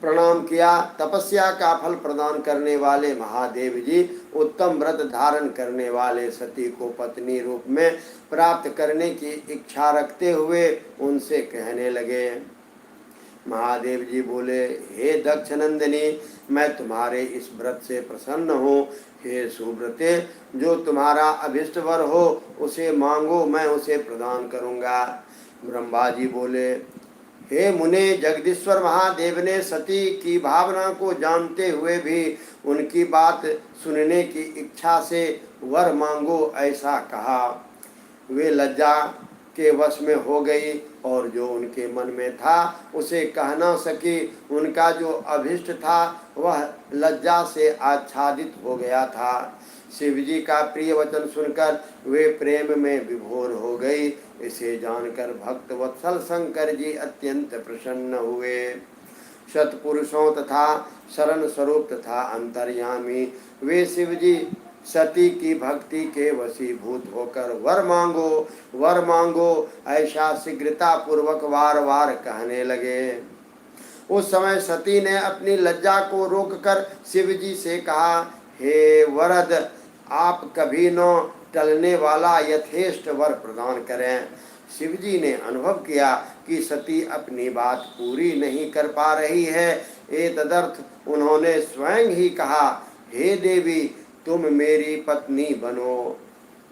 Speaker 2: प्रणाम किया। तपस्या का फल प्रदान करने वाले महादेव जी उत्तम व्रत धारण करने वाले सती को पत्नी रूप में प्राप्त करने की इच्छा रखते हुए उनसे कहने लगे, महादेव जी बोले, हे दक्ष नंदिनी, मैं तुम्हारे इस व्रत से प्रसन्न हूँ। हे सुव्रते, जो तुम्हारा अभिष्ट वर हो उसे मांगो, मैं उसे प्रदान करूँगा। ब्रह्मा जी बोले, हे मुने, जगदीश्वर महादेव ने सती की भावना को जानते हुए भी उनकी बात सुनने की इच्छा से वर मांगो ऐसा कहा। वे लज्जा के वश में हो गई और जो उनके मन में था उसे कह न सकी। उनका जो अभिष्ट था वह लज्जा से आच्छादित हो गया था। शिव जी का प्रिय वचन सुनकर वे प्रेम में विभोर हो गई। इसे जानकर भक्त वत्सल शंकर जी अत्यंत प्रसन्न हुए। सत्पुरुषों तथा शरण स्वरूप तथा अंतर्यामी वे शिव जी सती की भक्ति के वशीभूत होकर वर मांगो ऐसा शीघ्रता पूर्वक वार वार कहने लगे। उस समय सती ने अपनी लज्जा को रोककर शिव जी से कहा, हे वरद, आप कभी न टलने वाला यथेष्ट वर प्रदान करें। शिव जी ने अनुभव किया कि सती अपनी बात पूरी नहीं कर पा रही है। एतदर्थ उन्होंने स्वयं ही कहा, हे देवी, तुम मेरी पत्नी बनो।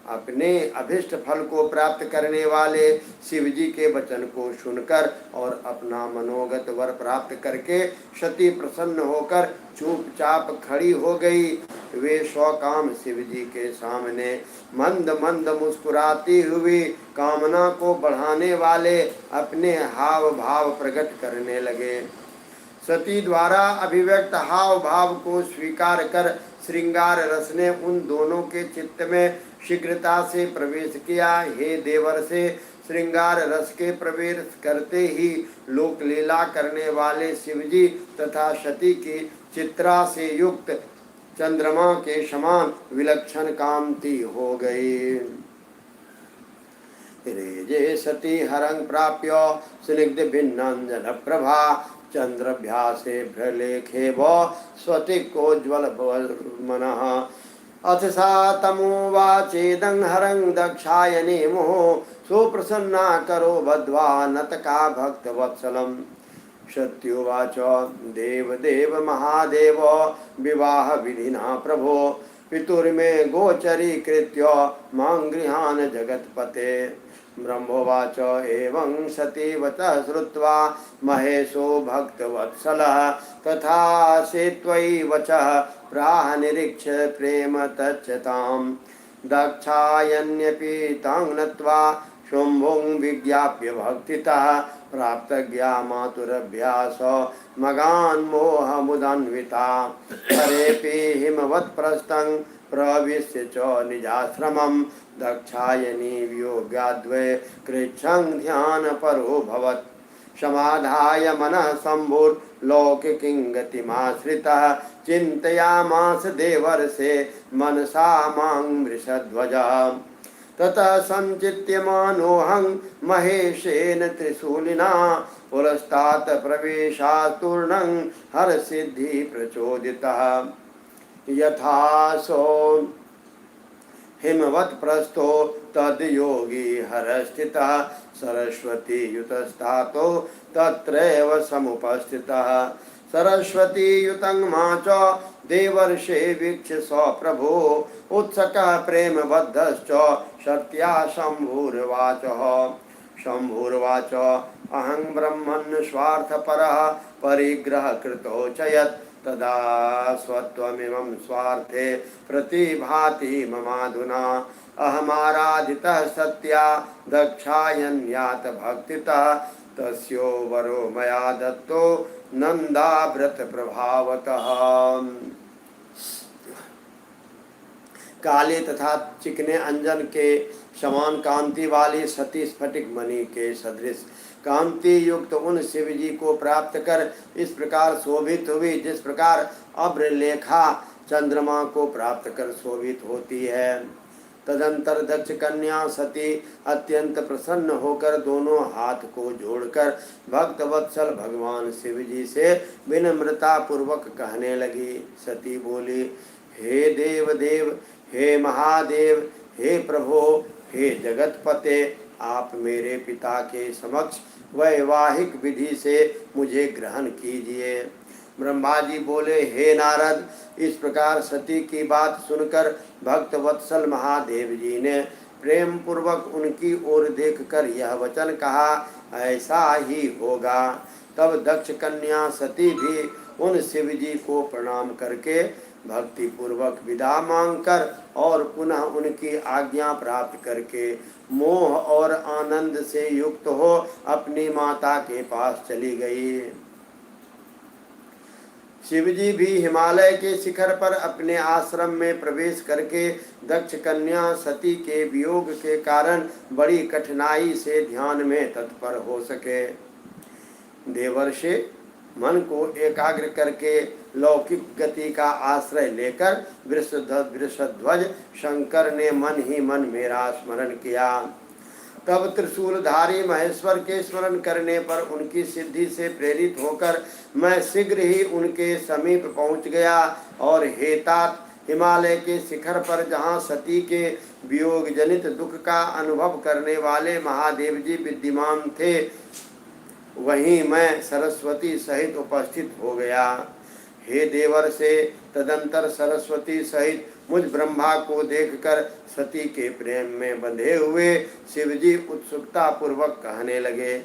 Speaker 2: अपने अभिष्ट फल को प्राप्त करने वाले शिव जी के वचन को सुनकर और अपना मनोगत वर प्राप्त करके सती प्रसन्न होकर चुपचाप खड़ी हो गई। वे स्वकाम शिव जी के सामने मंद मंद मुस्कुराती हुई कामना को बढ़ाने वाले अपने हाव भाव प्रकट करने लगे। सती द्वारा अभिव्यक्त हाव भाव को स्वीकार कर श्रृंगार रस ने उन दोनों के चित्त में शीघ्रता से प्रवेश किया। हे देवर से, श्रृंगार रस के प्रवेश करते ही लोक लीला करने वाले शिवजी तथा सती की चित्रा से युक्त चंद्रमा के समान विलक्षण कांति हो गई। रेजे सती हरं प्राप्य स्निग्ध भिन्नांजन प्रभा चंद्रभ्यासे भ्रलेखे व स्वतिकोज्ज्वल मनः अथ सा तमोवाचेदं हरं दक्षायने मोह सुप्रसन्ना करो बद्ध्वा नतका भक्तवत्सलम्। सत्युवाच देव देव महादेव विवाह विधिना प्रभो पितुर्मे गोचरीकृत्य मां गृहान जगत्पते। ब्रह्मोवाच एवं सती वचः श्रुत्वा महेशो भक्तवत्सलः तथा से त्वयि वचः प्राह निरीक्ष प्रेम तच्चताम्। दक्षायन्यपि तां नत्वा शुम्भुं विज्ञाप्य भक्तितः प्राप्तज्ञा मातुरभ्यास मगान्मोहमुदन्विता। हरेऽपि हिमवत्प्रस्थं प्रविश्य च निजाश्रमं दक्षायनी वियोगाद्वै कृच्छं ध्यानपरोऽभवत्। समाधाय मनः शम्भुर्लौकिकीं गतिमाश्रितः चिन्तयामास देवर्षे मनसा मां वृषध्वजः। ततः सञ्चित्यमानोऽहं महेशेन त्रिशूलिना पुरस्तात् प्रवेशात्तूर्णं हरसिद्धि प्रचोदितः। यथासो हिमवत्प्रस्थो तद्योगी हरस्थितः सरस्वती युतस्तातो तत्रैव समुपस्थितः। सरस्वती युतं मा च देवर्षे वीक्ष्य स प्रभो उत्सकः प्रेमबद्धश्च सत्या शम्भुर्वाचः। शम्भुर्वाच अहं ब्रह्मन् स्वार्थपरः परिग्रहकृतो च यत् तदा स्वत्वमिमं स्वार्थे प्रतिभाति ममाधुना। अहमाराधितः सत्या दक्षायन्यात भक्तितः तस्यो वरो मया दत्तो नंदाव्रत प्रभावतः। काले तथा चिकने अंजन के समान कांति वाली सती स्फटिक मणि के सदृश कांति युक्त उन शिव जी को प्राप्त कर इस प्रकार शोभित हुई जिस प्रकार अभ्रलेखा चंद्रमा को प्राप्त कर शोभित होती है। तदंतर दक्ष कन्या सती अत्यंत प्रसन्न होकर दोनों हाथ को जोड़कर भक्त वत्सल भगवान शिव जी से विनम्रता पूर्वक कहने लगी। सती बोली, हे देव देव, हे महादेव, हे प्रभो, हे जगतपते, आप मेरे पिता के समक्ष वैवाहिक विधि से मुझे ग्रहण कीजिए। ब्रह्मा जी बोले, हे नारद, इस प्रकार सती की बात सुनकर भक्त वत्सल महादेव जी ने प्रेम पूर्वक उनकी ओर देखकर यह वचन कहा, ऐसा ही होगा। तब दक्ष कन्या सती भी उन शिव जी को प्रणाम करके भक्ति पूर्वक विदा मांगकर और पुनः उनकी आज्ञा प्राप्त करके मोह और आनंद से युक्त हो अपनी माता के पास चली गई। शिवजी भी हिमालय के शिखर पर अपने आश्रम में प्रवेश करके दक्ष कन्या सती के वियोग के कारण बड़ी कठिनाई से ध्यान में तत्पर हो सके। देवर्षि मन को एकाग्र करके लौकिक गति का आश्रय लेकर वृषध्वज शंकर ने मन ही मन मेरा स्मरण किया। तब त्रिशूलधारी महेश्वर के स्मरण करने पर उनकी सिद्धि से प्रेरित होकर मैं शीघ्र ही उनके समीप पहुंच गया और हेतात हिमालय के शिखर पर जहां सती के वियोग जनित दुख का अनुभव करने वाले महादेव जी विद्यमान थे, वहीं मैं सरस्वती सहित उपस्थित हो गया। हे देवर से तदंतर सरस्वती सहित मुझ ब्रह्मा को देखकर सती के प्रेम में बंधे हुए शिवजी उत्सुकता पूर्वक कहने लगे।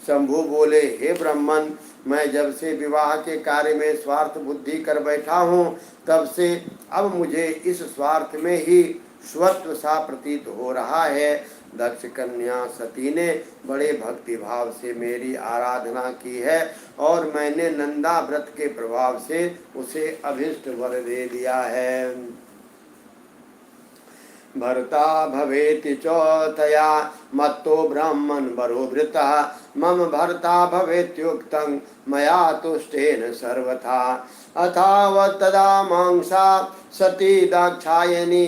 Speaker 2: शंभु बोले, हे ब्राह्मण, मैं जब से विवाह के कार्य में स्वार्थ बुद्धि कर बैठा हूँ, तब से अब मुझे इस स्वार्थ में ही स्वत्व सा प्रतीत हो रहा है। दक्ष कन्या सती ने बड़े भक्ति भाव से मेरी आराधना की है और मैंने नंदा व्रत के प्रभाव से उसे अभिष्ट वर दे दिया है। भर्ता भवेति चौथया मत्तो ब्राह्मण वरो वृतः मम भर्ता भवेत्युक्तं मया तुष्टेन सर्वथा। अथावत् तदा मांसा सती दाक्षायणी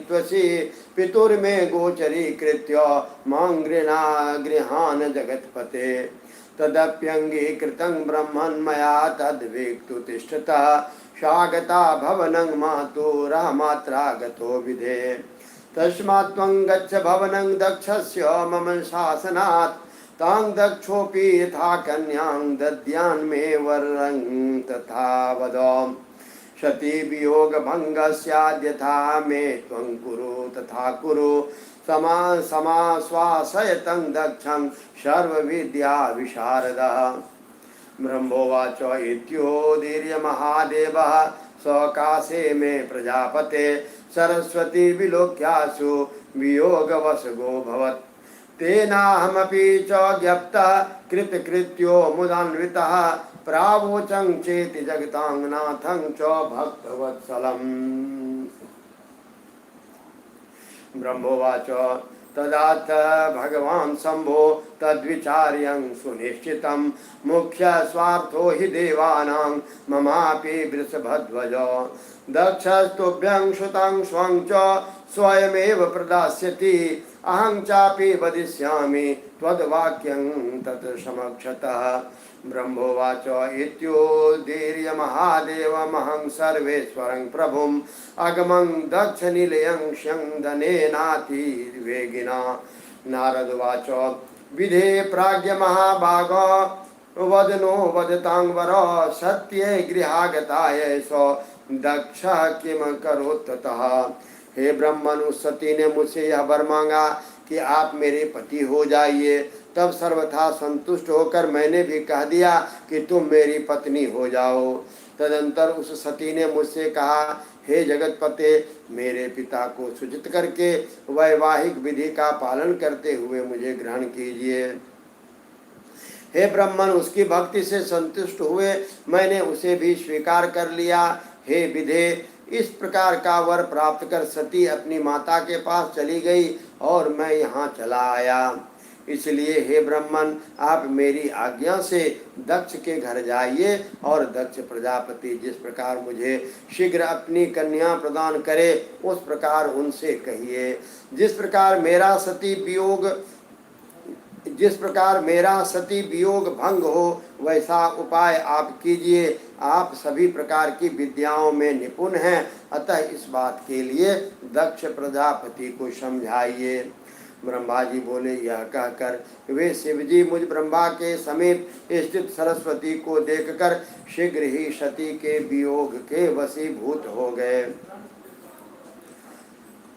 Speaker 2: त्वसी पितुर्मे गोचरीकृत्य मां गृहान जगत्पते। तदप्यंगीकृतं ब्रह्मन् मया तद्वेक्तु तिष्ठतः स्वागता भवनं मातुरः मात्रा गतो विधे। तस्मात् त्वं गच्छ भवनं दक्षस्य मम शासनात् तां दक्षोऽपि यथा कन्यां दद्यान्मे वरं तथा वद। सती वियोग भंगस्याद्यथा मे त्वं कुरु तथा कुरु समाश्वासयतं दक्षं सर्वविद्या विशारदः। ब्रह्मोवाच इत्योदीर्य महादेवः सकाशे मे प्रजापते सरस्वती विलोक्यासु वियोगवशगो भवत्। तेनाहमपि च ज्ञप्तः कृतकृत्यो मुदान्वितः प्रावोचं चेति जगतांगनाथं च भक्तवत्सलम्। ब्रह्मोवाच तदाथ भगवान् शंभो तद्विचार्यं सुनिश्चितं मुख्य स्वार्थो हि देवानां ममापि वृषभध्वज। दक्षस्तुभ्यं श्रुतं स्वं च स्वयमेव प्रदास्यति अहं चापि वदिष्यामि त्वद्वाक्यं तत् समक्षतः। ब्रह्मोवाच इत्योदीर्य महादेवमहं सर्वेश्वरं प्रभुम् अगमं दक्षनिलयं स्यन्दनेनातिवेगिना। नारदवाच विधे प्राज्ञ महाभागो वदनो वदतां वर सत्ये गृहागताय सो दक्ष किम करोत्ततः। हे ब्रह्मन, उस सती ने मुझसे यह वर मांगा कि आप मेरे पति हो जाइए। तब सर्वथा संतुष्ट होकर मैंने भी कह दिया कि तुम मेरी पत्नी हो जाओ। तदंतर उस सती ने मुझसे कहा, हे जगतपते, मेरे पिता को सूचित करके वैवाहिक विधि का पालन करते हुए मुझे ग्रहण कीजिए। हे ब्राह्मण, उसकी भक्ति से संतुष्ट हुए मैंने उसे भी स्वीकार कर लिया। हे विधे, इस प्रकार का वर प्राप्त कर सती अपनी माता के पास चली गई और मैं यहाँ चला आया। इसलिए हे ब्राह्मण, आप मेरी आज्ञा से दक्ष के घर जाइए और दक्ष प्रजापति जिस प्रकार मुझे शीघ्र अपनी कन्या प्रदान करे उस प्रकार उनसे कहिए। जिस प्रकार मेरा सती वियोग भंग हो वैसा उपाय आप कीजिए। आप सभी प्रकार की विद्याओं में निपुण हैं, अतः इस बात के लिए दक्ष प्रजापति को समझाइए। ब्रह्मा जी बोले, यह कहकर वे शिव जी मुझ ब्रह्मा के समीप स्थित सरस्वती को देखकर शीघ्र ही सती के वियोग के वशीभूत हो गए।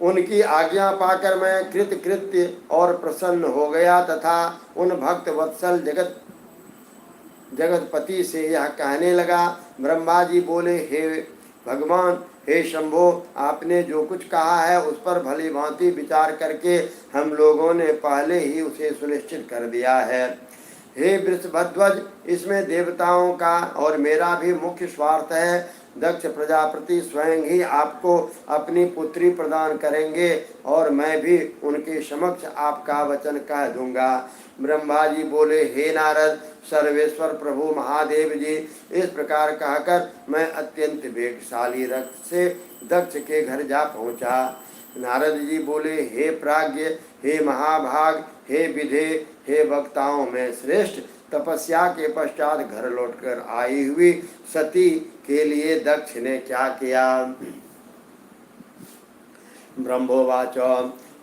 Speaker 2: उनकी आज्ञा पाकर मैं कृतकृत्य और प्रसन्न हो गया तथा उन भक्त वत्सल जगतपति से यह कहने लगा। ब्रह्मा जी बोले, हे भगवान, हे शंभो, आपने जो कुछ कहा है उस पर भली भांति विचार करके हम लोगों ने पहले ही उसे सुनिश्चित कर दिया है। हे वृषभध्वज, इसमें देवताओं का और मेरा भी मुख्य स्वार्थ है। दक्ष प्रजापति स्वयं ही आपको अपनी पुत्री प्रदान करेंगे और मैं भी उनके समक्ष आपका वचन कह दूंगा। ब्रह्मा जी बोले, हे नारद, सर्वेश्वर प्रभु महादेव जी, इस प्रकार कहकर मैं अत्यंत वेगशाली रथ से दक्ष के घर जा पहुंचा। नारद जी बोले, हे प्राज्ञ, हे महाभाग, हे विधे, हे वक्ताओं में श्रेष्ठ, तपस्या के पश्चात घर लौटकर आई हुई सती के लिए दक्ष ने क्या किया। ब्रह्मोवाच,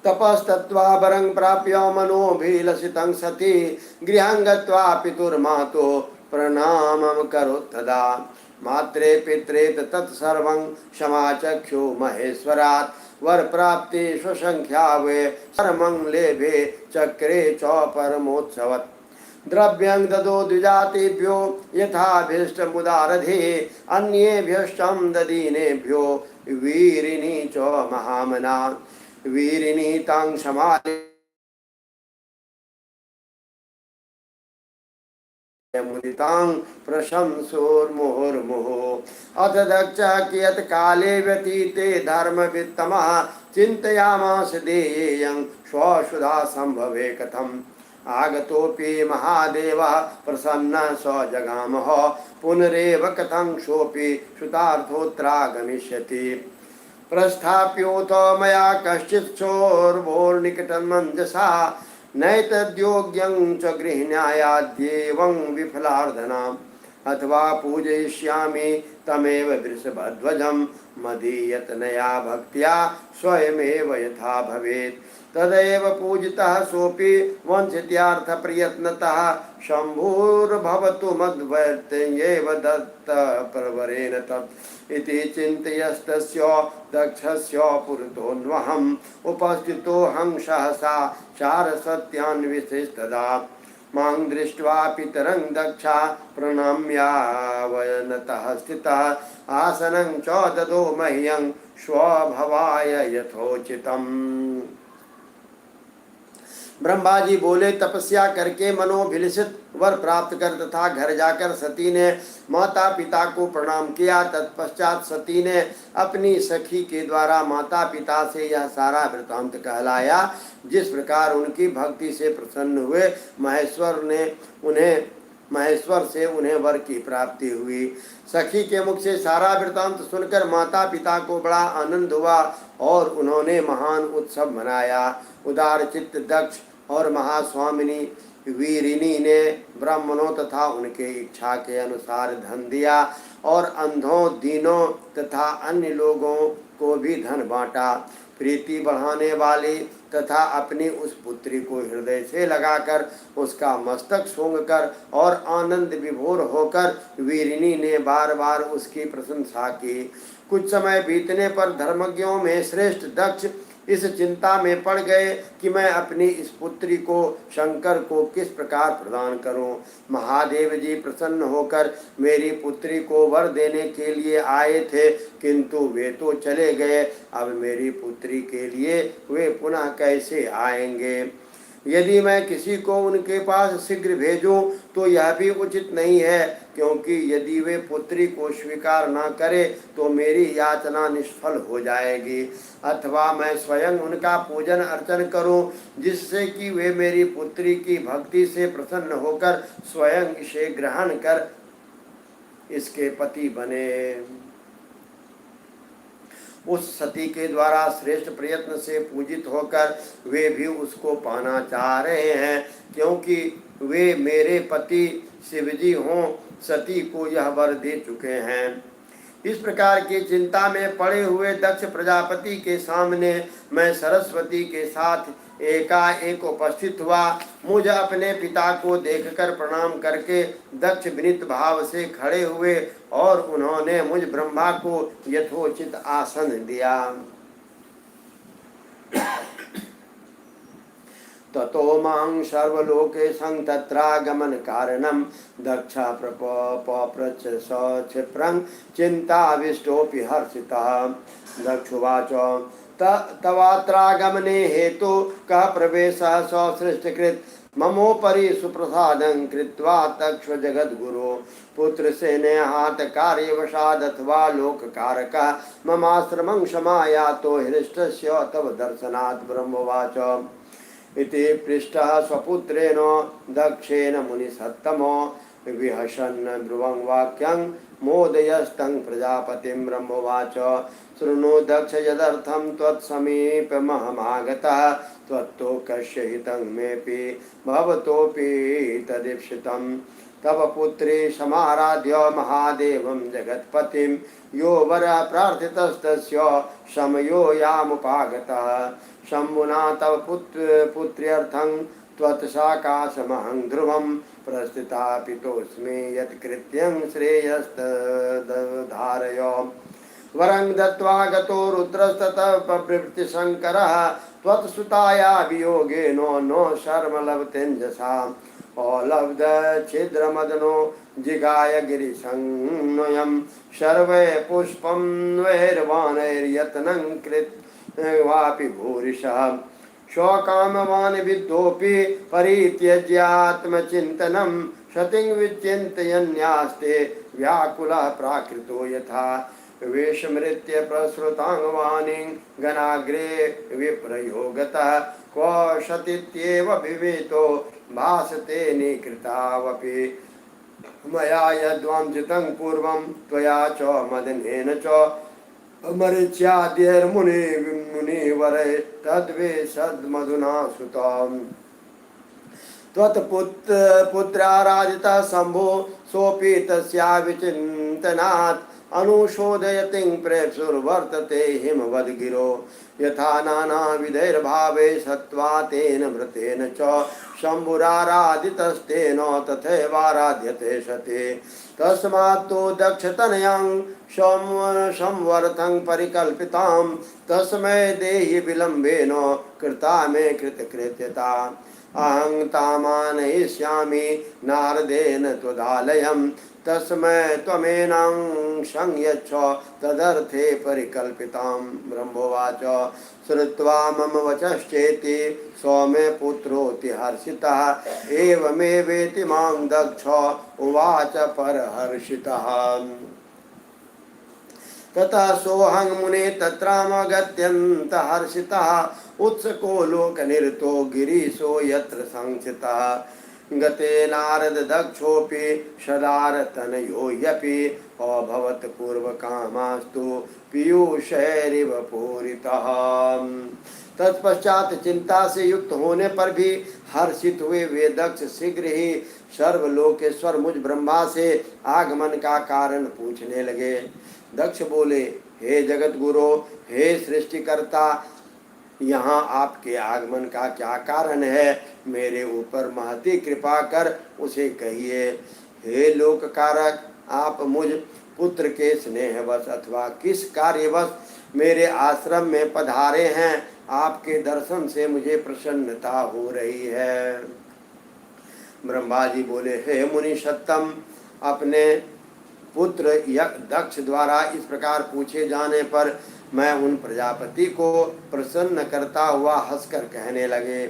Speaker 2: तपस्तत्वा वरं प्राप्य मनोभिलसितं सती गृहं गत्वा पितुर्मातो प्रणामं करोत्तदा। मात्रे पित्रे तत्सर्वं क्षमाचक्षु महेश्वरात् वर प्राप्ति स्वसंख्या वे सर्वं लेभे चक्रे च परमोत्सवत्। द्रव्यं ददो द्विजातिभ्यो यथाभीष्टमुदारधे अन्येभ्यश्चं ददीनेभ्यो वीरिणी च महामना। वीरिणी तां समाले मुदितां प्रशंसोर्मुहुर्मुहुः। अथ दक्ष कियत् काले व्यतीते धर्मवित्तमः चिन्तयामास देयेयं स्वशुधा संभवे कथम्। आगतोऽपि महादेवः प्रसन्नः स जगामः पुनरेव कथं सोऽपि श्रुतार्थोऽत्रागमिष्यति। प्रस्थाप्योऽथ मया कश्चित् चोर्वोर्निकटमञ्जसा नैतद्योग्यं च गृह्णायाद्येवं विफलार्धनाम्। अथवा पूजयिष्यामि तमेव वृषभध्वजं मदीयतनया भक्त्या स्वयमेव यथा भवेत्। तदेव पूजितः सोऽपि वंचित्यार्थप्रयत्नतः शम्भुर्भवतु मद्वर्त्येव दत्तप्रवरेण तत् इति चिन्तयस्तस्य दक्षस्य पुरतोऽन्वहम् उपस्थितोऽहं सहसा चारसत्यान्विषेस्तदा। मां दृष्ट्वा पितरं दक्षा प्रणम्यावनतः स्थितः आसनं च ददो मह्यं स्वभवाय यथोचितम्। ब्रह्मा जी बोले, तपस्या करके मनोभिलषित वर प्राप्त कर तथा घर जाकर सती ने माता पिता को प्रणाम किया। तत्पश्चात सती ने अपनी सखी के द्वारा माता पिता से यह सारा वृतांत कहलाया। जिस प्रकार उनकी भक्ति से प्रसन्न हुए महेश्वर से उन्हें वर की प्राप्ति हुई। सखी के मुख से सारा वृतांत सुनकर माता पिता को बड़ा आनंद हुआ और उन्होंने महान उत्सव मनाया। उदार चित्त दक्ष और महास्वामिनी वीरिनी ने ब्राह्मणों तथा उनके इच्छा के अनुसार धन दिया और अंधों, दीनों तथा अन्य लोगों को भी धन बांटा। प्रीति बढ़ाने वाली तथा अपनी उस पुत्री को हृदय से लगाकर उसका मस्तक सूंघकर और आनंद विभोर होकर वीरिनी ने बार बार उसकी प्रशंसा की। कुछ समय बीतने पर धर्मज्ञों में श्रेष्ठ दक्ष इस चिंता में पड़ गए कि मैं अपनी इस पुत्री को शंकर को किस प्रकार प्रदान करूं। महादेव जी प्रसन्न होकर मेरी पुत्री को वर देने के लिए आए थे, किंतु वे तो चले गए। अब मेरी पुत्री के लिए वे पुनः कैसे आएंगे। यदि मैं किसी को उनके पास शीघ्र भेजूं तो यह भी उचित नहीं है, क्योंकि यदि वे पुत्री को स्वीकार न करे तो मेरी याचना निष्फल हो जाएगी। अथवा मैं स्वयं उनका पूजन अर्चन करूं, जिससे कि वे मेरी पुत्री की भक्ति से प्रसन्न होकर स्वयं इसे ग्रहण कर इसके पति बने। उस सती के द्वारा श्रेष्ठ प्रयत्न से पूजित होकर वे भी उसको पाना चाह रहे हैं, क्योंकि वे मेरे पति शिवजी हों सती को यह वर दे चुके हैं। इस प्रकार की चिंता में पड़े हुए दक्ष प्रजापति के सामने मैं सरस्वती के साथ एकाएक उपस्थित हुआ। मुझ अपने पिता को देखकर प्रणाम करके दक्ष विनीत भाव से खड़े हुए और उन्होंने मुझ ब्रह्मा को यथोचित आसन दिया। ततो मां सर्वलोकेशं तत्रागमन कारणं दक्ष पप्रच्छ स क्षिप्रं चिन्ताविष्टोऽपि हर्षितः। दक्षुवाच तवात्रागमने हेतु कः प्रवेशः ससृष्टकृत् ममोपरि सुप्रसादं कृत्वा तक्ष्व जगद्गुरो पुत्रसेनेहात कार्यवशादथवा लोककारकः ममाश्रमं समायातो हृष्टस्य तव दर्शनात्। ब्रह्मोवाच इति पृष्टः स्वपुत्रेण दक्षेण मुनिसत्तमो विहसन् ब्रुवं वाक्यं मोदयस्तं प्रजापतिं। ब्रह्मोवाच शृणु दक्ष यदर्थं त्वत्समीपमहमागतः त्वत्तो कस्य हितं मेऽपि भवतोऽपि तदीप्सितं। तव पुत्री समाराध्य महादेवं जगत्पतिं यो वरः प्रार्थितस्तस्य समयो यामुपागतः। शम्भुना तव पुत्र्यर्थं त्वत्साकाशमहं ध्रुवं प्रस्थिता पितोऽस्मि यत्कृत्यं श्रेयस्तधारय। वरं दत्त्वा गतो रुद्रस्ततः प्रवृत्ति शङ्करः त्वत्सुताया वियोगेन नो शर्म लभतेञ्जसा। अलब्ध छिद्रमदनो जिगाय गिरिसंनयं सर्वे पुष्पं वैर्वाणैर्यत्नं कृत्वापि भूरिशः। स्वकामवान् विद्धोऽपि परित्यज्यात्मचिन्तनं सतिं विचिन्तयन्यास्ते व्याकुलः प्राकृतो यथा। विस्मृत्य प्रसृताङ्गवाणीं गणाग्रे विप्रयोगतः क्व सतीत्येव विवेतो भासते निकृतावपि। मया यद्वाञ्छितं पूर्वं त्वया च मदनेन च मरीच्याद्यैर्मुनिवरै तद्वेषद्मधुना सुतम्। त्वत्पुत्राराधितः शम्भो सोऽपि तस्या विचिन्तनात् अनुशोधयतिं प्रेप्सुर्वर्तते हिमवद्गिरो। यथा नानाविधैर्भावे सत्त्वा तेन व्रतेन च शम्भुराराधितस्तेन तथैवाराध्यते सते। तस्मात् तु दक्षतनयां संवर्थं परिकल्पितां तस्मै देहि विलम्बेन कृता मे कृतकृत्यता। अहं तामानयिष्यामि नारदेन त्वदालयं तस्मै त्वमेनं संयच्छ तदर्थे परिकल्पितां। ब्रह्मोवाच श्रुत्वा मम वचश्चेति सौमे पुत्रोऽति हर्षितः एवमेवेति मां दक्ष उवाच परहर्षितः। ततः सोऽहं मुने तत्रामगत्यन्तहर्षितः उत्सको लोकनिरतो गिरीशो यत्र संस्थितः। गते नारद दक्षोऽपि सदारतनयो ह्यपि अभवत् पूर्वकामास्तु पीयूषैरिव पूरितः। तत्पश्चात चिंता से युक्त होने पर भी हर्षित हुए वे दक्ष शीघ्र ही सर्वलोकेश्वर मुझ ब्रह्मा से आगमन का कारण पूछने लगे। दक्ष बोले, हे जगत गुरु, हे सृष्टिकर्ता, यहाँ आपके आगमन का क्या कारण है? मेरे ऊपर महती कृपा कर उसे कहिए। हे लोककारक, आप मुझ पुत्र के स्नेहवश अथवा किस कार्यवश मेरे आश्रम में पधारे हैं? आपके दर्शन से मुझे प्रसन्नता हो रही है। ब्रह्मा जी बोले, हे मुनि सत्तम, अपने पुत्र दक्ष द्वारा इस प्रकार पूछे जाने पर मैं उन प्रजापति को प्रसन्न करता हुआ हंसकर कहने लगे।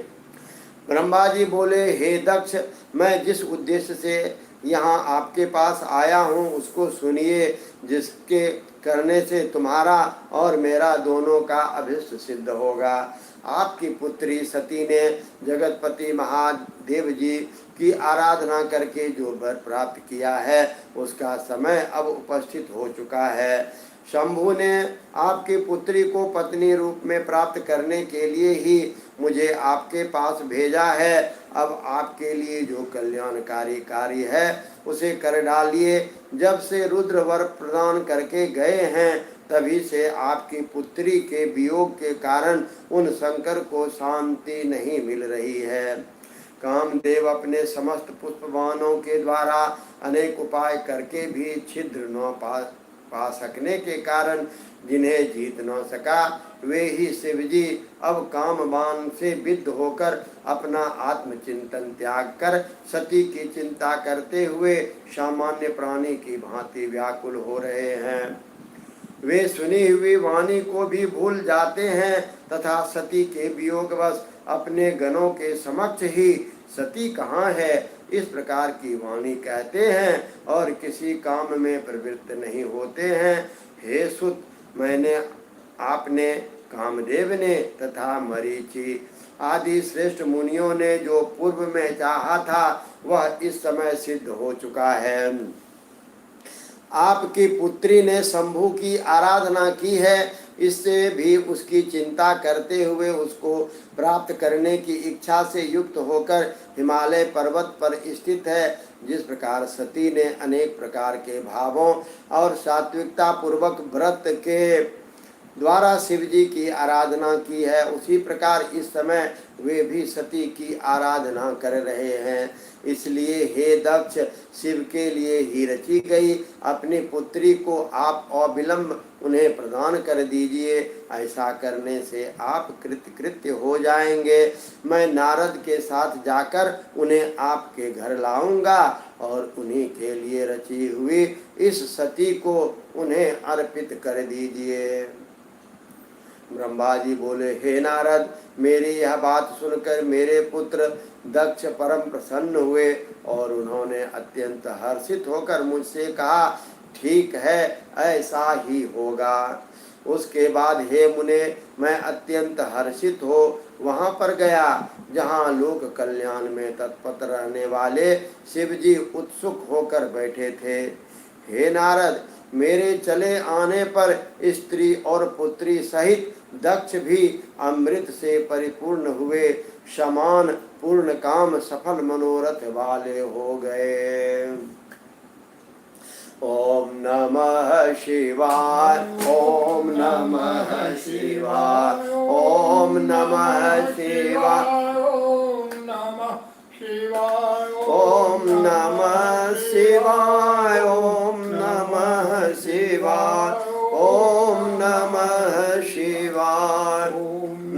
Speaker 2: ब्रह्मा जी बोले, हे दक्ष, मैं जिस उद्देश्य से यहाँ आपके पास आया हूँ उसको सुनिए, जिसके करने से तुम्हारा और मेरा दोनों का अभिष्ट सिद्ध होगा। आपकी पुत्री सती ने जगतपति महादेव जी की आराधना करके जो वर प्राप्त किया है उसका समय अब उपस्थित हो चुका है। शंभु ने आपकी पुत्री को पत्नी रूप में प्राप्त करने के लिए ही मुझे आपके पास भेजा है। अब आपके लिए जो कल्याणकारी कार्य है उसे कर डालिए। जब से रुद्र वर प्रदान करके गए हैं तभी से आपकी पुत्री के वियोग के कारण उन शंकर को शांति नहीं मिल रही है। कामदेव अपने समस्त पुष्पवानों के द्वारा अनेक उपाय करके भी छिद्र न पा सकने के कारण जिन्हें जीत न सका, वे ही शिव जी अब कामबान से विद्ध होकर अपना आत्मचिंतन त्याग कर सती की चिंता करते हुए सामान्य प्राणी की भांति व्याकुल हो रहे हैं। वे सुनी हुई वाणी को भी भूल जाते हैं तथा सती के वियोगवश अपने गणों के समक्ष ही सती कहाँ है इस प्रकार की वाणी कहते हैं और किसी काम में प्रवृत्त नहीं होते हैं। हे सुत, मैंने आपने, कामदेव ने तथा मरीचि आदि श्रेष्ठ मुनियों ने जो पूर्व में चाहा था वह इस समय सिद्ध हो चुका है। आपकी पुत्री ने शंभु की आराधना की है, इससे भी उसकी चिंता करते हुए उसको प्राप्त करने की इच्छा से युक्त होकर हिमालय पर्वत पर स्थित है। जिस प्रकार सती ने अनेक प्रकार के भावों और सात्विकता पूर्वक व्रत के द्वारा शिव जी की आराधना की है, उसी प्रकार इस समय वे भी सती की आराधना कर रहे हैं। इसलिए हे दक्ष, शिव के लिए ही रची गई अपनी पुत्री को आप अविलंब उन्हें प्रदान कर दीजिए। ऐसा करने से आप कृतकृत्य हो जाएंगे। मैं नारद के साथ जाकर उन्हें आपके घर लाऊंगा और उन्हीं के लिए रची हुई इस सती को उन्हें अर्पित कर दीजिए। ब्रह्मा जी बोले, हे नारद, मेरी यह बात सुनकर मेरे पुत्र दक्ष परम प्रसन्न हुए और उन्होंने अत्यंत हर्षित होकर मुझसे कहा, ठीक है, ऐसा ही होगा। उसके बाद हे मुने, मैं अत्यंत हर्षित हो वहां पर गया जहां लोक कल्याण में तत्पर रहने वाले शिव जी उत्सुक होकर बैठे थे। हे नारद, मेरे चले आने पर स्त्री और पुत्री सहित दक्ष भी अमृत से परिपूर्ण हुए समान पूर्ण काम सफल मनोरथ वाले हो गए। ओम नमः शिवाय, ओम नमः शिवाय, ओम नमः शिवाय,
Speaker 3: ओम नमः शिवाय,
Speaker 2: ओम नमः शिवाय, ओम नमः शिवाय, ओम नमः शिवाय,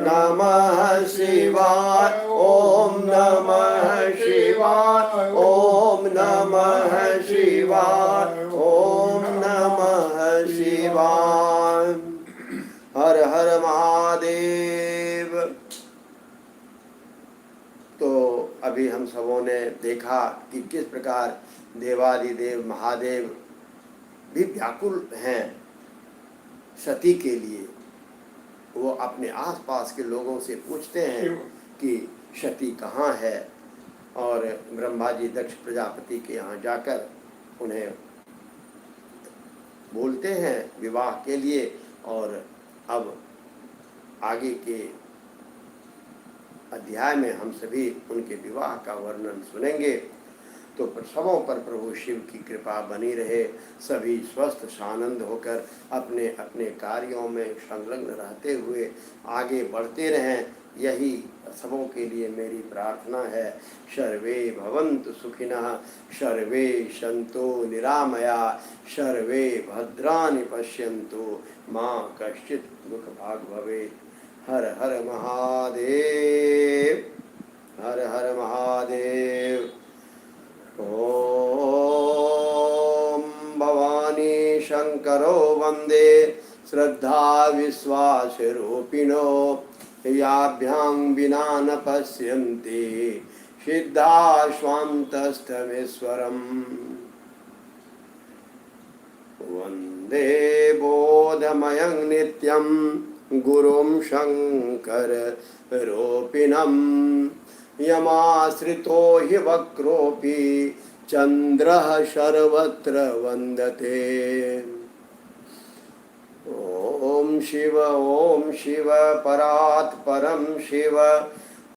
Speaker 2: नमः शिवाय, ओम नमः शिवाय, ओम नमः शिवाय, ओम नमः शिवाय। हर हर महादेव। तो अभी हम सबों ने देखा कि किस प्रकार देवादिदेव महादेव भी व्याकुल हैं सती के लिए। वो अपने आसपास के लोगों से पूछते हैं कि सती कहाँ है और ब्रह्मा जी दक्ष प्रजापति के यहाँ जाकर उन्हें बोलते हैं विवाह के लिए। और अब आगे के अध्याय में हम सभी उनके विवाह का वर्णन सुनेंगे। तो सबों पर प्रभु शिव की कृपा बनी रहे, सभी स्वस्थ सानंद होकर अपने अपने कार्यों में संलग्न रहते हुए आगे बढ़ते रहें, यही सबों के लिए मेरी प्रार्थना है। सर्वे भवन्तु सुखिनः, सर्वे सन्तु निरामया, सर्वे भद्राणि पश्यन्तु, मा कश्चित् दुःखभाग् भवेत्। हर हर महादेव, हर हर महादेव। ओम भवानी शंकरो वंदे श्रद्धा विश्वास रूपिणो, याभ्यां विना न पश्यन्ति सिद्धा स्वान्तस्थमेश्वरम्। वंदे बोधमयं नित्यं गुरुं शंकर रूपिणम्, यमाश्रितो हि वक्रोऽपि चन्द्रः सर्वत्र वन्दते। ओम शिव परात् परं शिव,